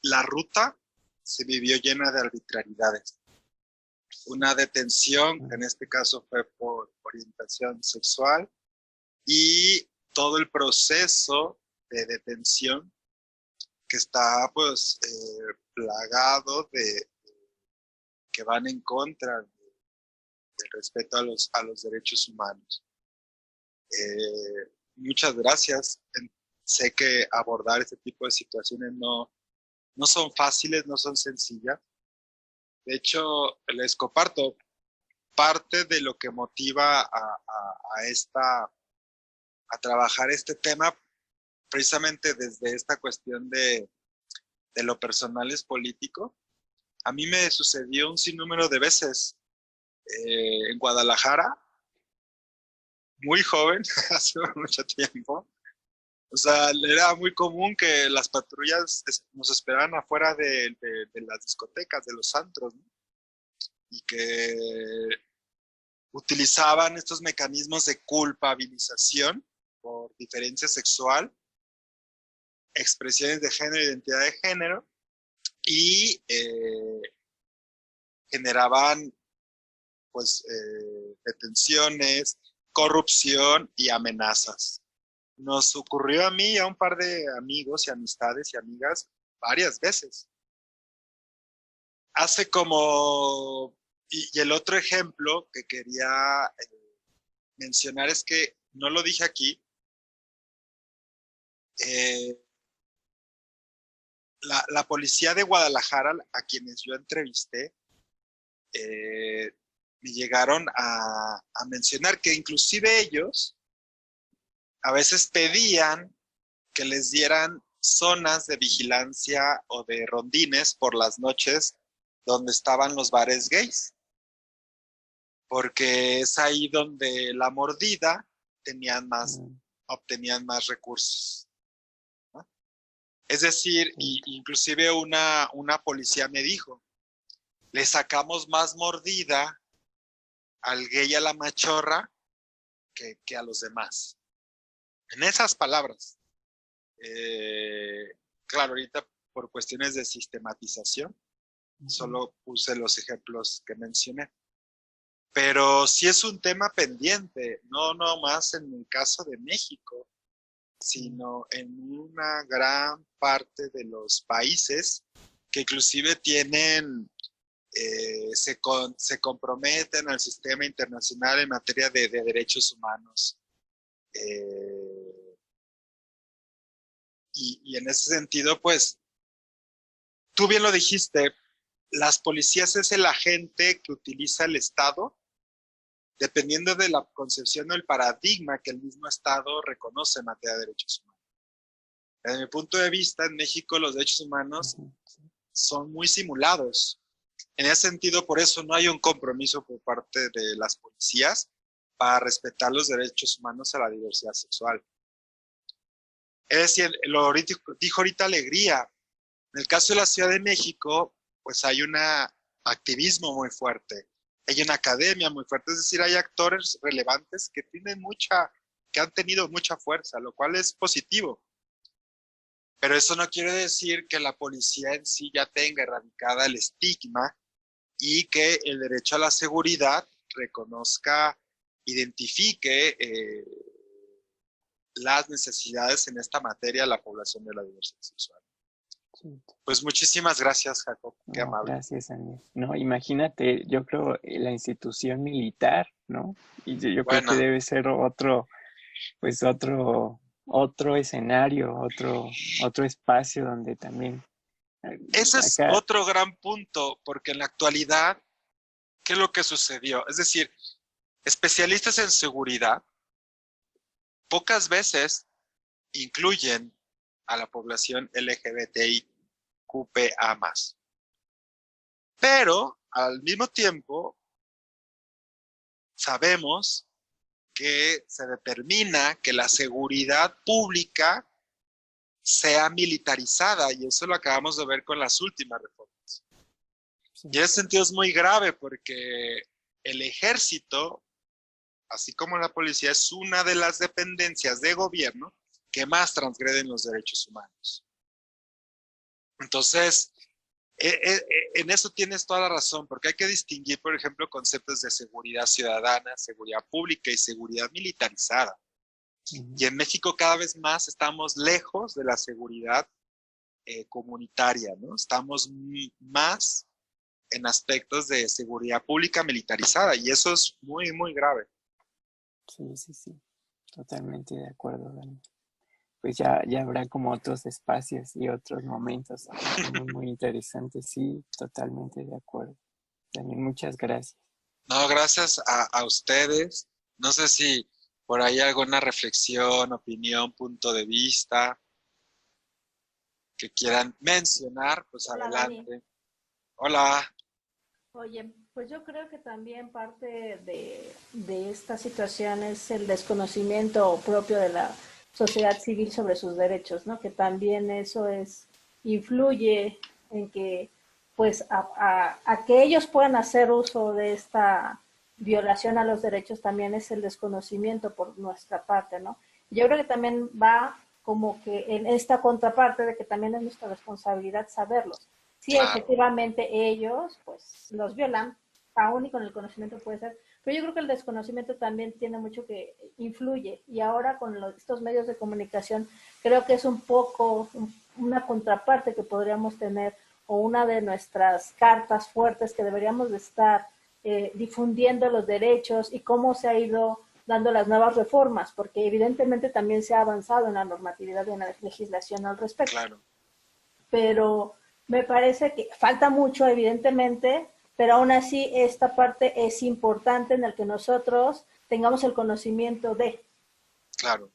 la ruta se vivió llena de arbitrariedades. Una detención, que en este caso fue por orientación sexual, y todo el proceso de detención que está pues plagado de que van en contra del respeto a los derechos humanos. Muchas gracias. Sé que abordar este tipo de situaciones no son fáciles, no son sencillas. De hecho, les comparto parte de lo que motiva a trabajar este tema, precisamente desde esta cuestión de lo personal es político. A mí me sucedió un sinnúmero de veces en Guadalajara, muy joven, hace mucho tiempo. O sea, era muy común que las patrullas nos esperaran afuera de las discotecas, de los antros, ¿no? Y que utilizaban estos mecanismos de culpabilización por diferencia sexual, expresiones de género, identidad de género, y generaban pues detenciones, corrupción y amenazas. Nos ocurrió a mí y a un par de amigos y amistades y amigas varias veces. Hace como... Y el otro ejemplo que quería mencionar es que, no lo dije aquí, la policía de Guadalajara, a quienes yo entrevisté, me llegaron a mencionar que inclusive ellos a veces pedían que les dieran zonas de vigilancia o de rondines por las noches donde estaban los bares gays, porque es ahí donde la mordida tenían más obtenían más recursos, ¿no? Es decir, inclusive una policía me dijo, le sacamos más mordida al gay y a la machorra que a los demás. En esas palabras. Claro, ahorita por cuestiones de sistematización, solo puse los ejemplos que mencioné. Pero sí es un tema pendiente, no más en el caso de México, sino en una gran parte de los países que inclusive tienen, se comprometen al sistema internacional en materia de derechos humanos. Y en ese sentido, pues, tú bien lo dijiste, las policías es el agente que utiliza el Estado dependiendo de la concepción o el paradigma que el mismo Estado reconoce en materia de derechos humanos. Desde mi punto de vista, en México los derechos humanos son muy simulados. En ese sentido, por eso no hay un compromiso por parte de las policías para respetar los derechos humanos a la diversidad sexual. Es decir, lo dijo ahorita Alegría. En el caso de la Ciudad de México, pues hay un activismo muy fuerte, hay una academia muy fuerte, es decir, hay actores relevantes que han tenido mucha fuerza, lo cual es positivo. Pero eso no quiere decir que la policía en sí ya tenga erradicada el estigma y que el derecho a la seguridad reconozca, identifique las necesidades en esta materia de la población de la diversidad sexual. Sí. Pues muchísimas gracias, Jacob. Qué amable. Gracias, Daniel. No, imagínate, yo creo la institución militar, ¿no? Y yo creo que debe ser otro escenario, otro espacio donde también. Ese es otro gran punto, porque en la actualidad, ¿qué es lo que sucedió? Es decir, especialistas en seguridad pocas veces incluyen a la población LGBTIQPA+. Pero, al mismo tiempo, sabemos que se determina que la seguridad pública sea militarizada, y eso lo acabamos de ver con las últimas reformas. Sí. Y en ese sentido es muy grave porque el ejército, así como la policía, es una de las dependencias de gobierno que más transgreden los derechos humanos. Entonces, en eso tienes toda la razón, porque hay que distinguir, por ejemplo, conceptos de seguridad ciudadana, seguridad pública y seguridad militarizada. Y en México cada vez más estamos lejos de la seguridad comunitaria, ¿no? Estamos más en aspectos de seguridad pública militarizada, y eso es muy, muy grave. Sí, totalmente de acuerdo, Dani. Pues ya habrá como otros espacios y otros momentos muy, muy interesantes. Sí, totalmente de acuerdo. Dani, muchas gracias. No, gracias a ustedes. No sé si por ahí alguna reflexión, opinión, punto de vista que quieran mencionar, pues hola, adelante. Dani. Hola. Oye, pues yo creo que también parte de esta situación es el desconocimiento propio de la sociedad civil sobre sus derechos, ¿no? Que también eso influye en que, pues, a que ellos puedan hacer uso de esta violación a los derechos también es el desconocimiento por nuestra parte, ¿no? Yo creo que también va como que en esta contraparte de que también es nuestra responsabilidad saberlos. Sí, efectivamente ellos, pues, los violan, aún y con el conocimiento puede ser, pero yo creo que el desconocimiento también tiene mucho que influye, y ahora con estos medios de comunicación creo que es un poco una contraparte que podríamos tener, o una de nuestras cartas fuertes que deberíamos de estar difundiendo los derechos y cómo se ha ido dando las nuevas reformas, porque evidentemente también se ha avanzado en la normatividad y en la legislación al respecto. Claro. Pero me parece que falta mucho, evidentemente, pero aún así esta parte es importante en el que nosotros tengamos el conocimiento de. Claro.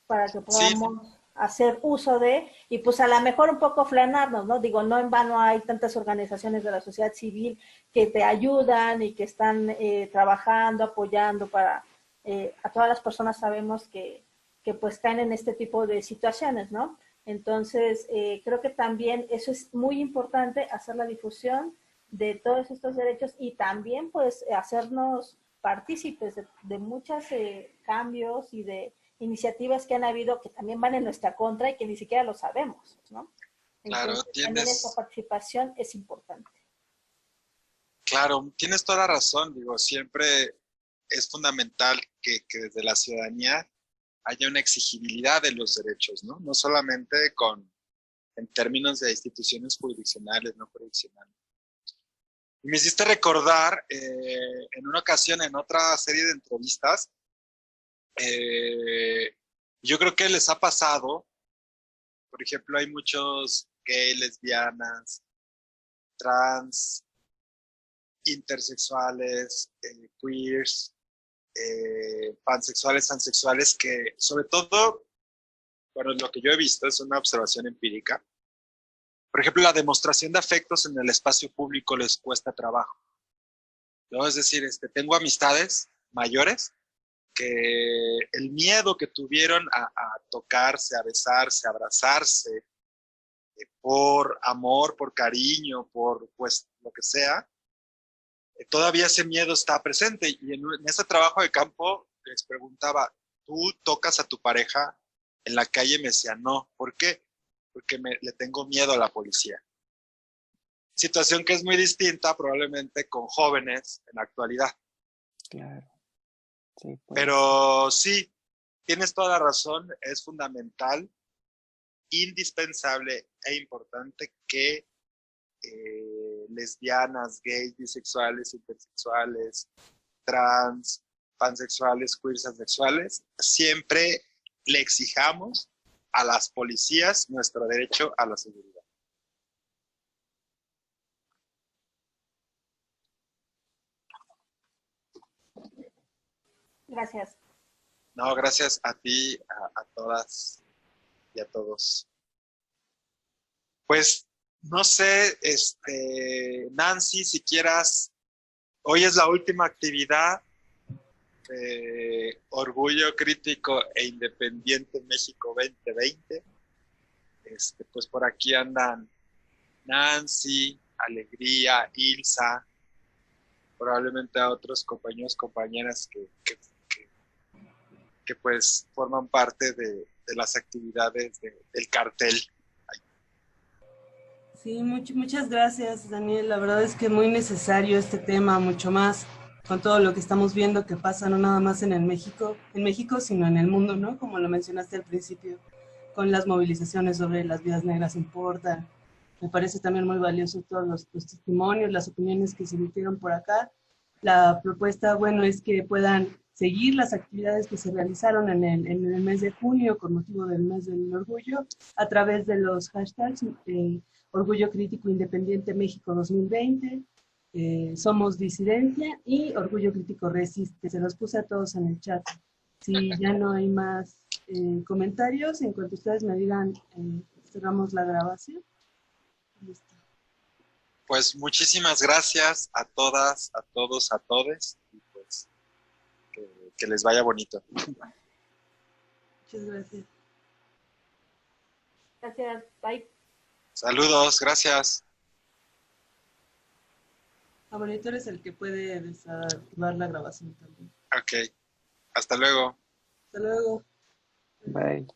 Para que podamos hacer uso de, y pues a lo mejor un poco frenarnos, ¿no? Digo, no en vano hay tantas organizaciones de la sociedad civil que te ayudan y que están trabajando, apoyando para, a todas las personas sabemos que que pues caen en este tipo de situaciones, ¿no? Entonces, creo que también eso es muy importante, hacer la difusión de todos estos derechos y también pues hacernos partícipes de muchos cambios y de iniciativas que han habido que también van en nuestra contra y que ni siquiera lo sabemos, ¿no? Claro, Entonces, también esta participación es importante. claro, tienes toda la razón. Digo, siempre es fundamental que desde la ciudadanía haya una exigibilidad de los derechos, ¿no? No solamente en términos de instituciones jurisdiccionales, no jurisdiccionales. Y me hiciste recordar en una ocasión, en otra serie de entrevistas, yo creo que les ha pasado, por ejemplo, hay muchos gays, lesbianas, trans, intersexuales, queers, pansexuales, transexuales, que sobre todo, bueno, lo que yo he visto es una observación empírica. Por ejemplo, la demostración de afectos en el espacio público les cuesta trabajo, ¿no? Es decir, tengo amistades mayores que el miedo que tuvieron a tocarse, a besarse, a abrazarse, por amor, por cariño, por pues lo que sea, todavía ese miedo está presente. Y en ese trabajo de campo les preguntaba, ¿tú tocas a tu pareja en la calle? Me decía, no. ¿Por qué? Porque le tengo miedo a la policía. Situación que es muy distinta probablemente con jóvenes en la actualidad. Claro. Sí, pues. Pero sí, tienes toda la razón, es fundamental, indispensable e importante que lesbianas, gays, bisexuales, intersexuales, trans, pansexuales, queers, asexuales, siempre le exijamos a las policías nuestro derecho a la seguridad. Gracias. No, gracias a ti, a todas y a todos. Pues, no sé, Nancy, si quieras, hoy es la última actividad de Orgullo Crítico e Independiente México 2020. Pues por aquí andan Nancy, Alegría, Ilsa, probablemente a otros compañeros, compañeras que pues forman parte de las actividades del cartel. Sí, muchas gracias, Daniel. La verdad es que es muy necesario este tema, mucho más con todo lo que estamos viendo que pasa, no nada más en México, sino en el mundo, ¿no? Como lo mencionaste al principio, con las movilizaciones sobre las vidas negras importan. Me parece también muy valioso todos los testimonios, las opiniones que se emitieron por acá. La propuesta, bueno, es que puedan seguir las actividades que se realizaron en el mes de junio con motivo del mes del orgullo a través de los hashtags Orgullo Crítico Independiente México 2020, Somos Disidencia y Orgullo Crítico Resiste. Se los puse a todos en el chat. Si ya no hay más comentarios, en cuanto ustedes me digan, cerramos la grabación. Listo. Pues muchísimas gracias a todas, a todos, a todes, y pues que les vaya bonito. Muchas gracias. Gracias. Bye. Saludos, gracias. Abuelito es el que puede desactivar la grabación también. Ok, hasta luego. Hasta luego. Bye.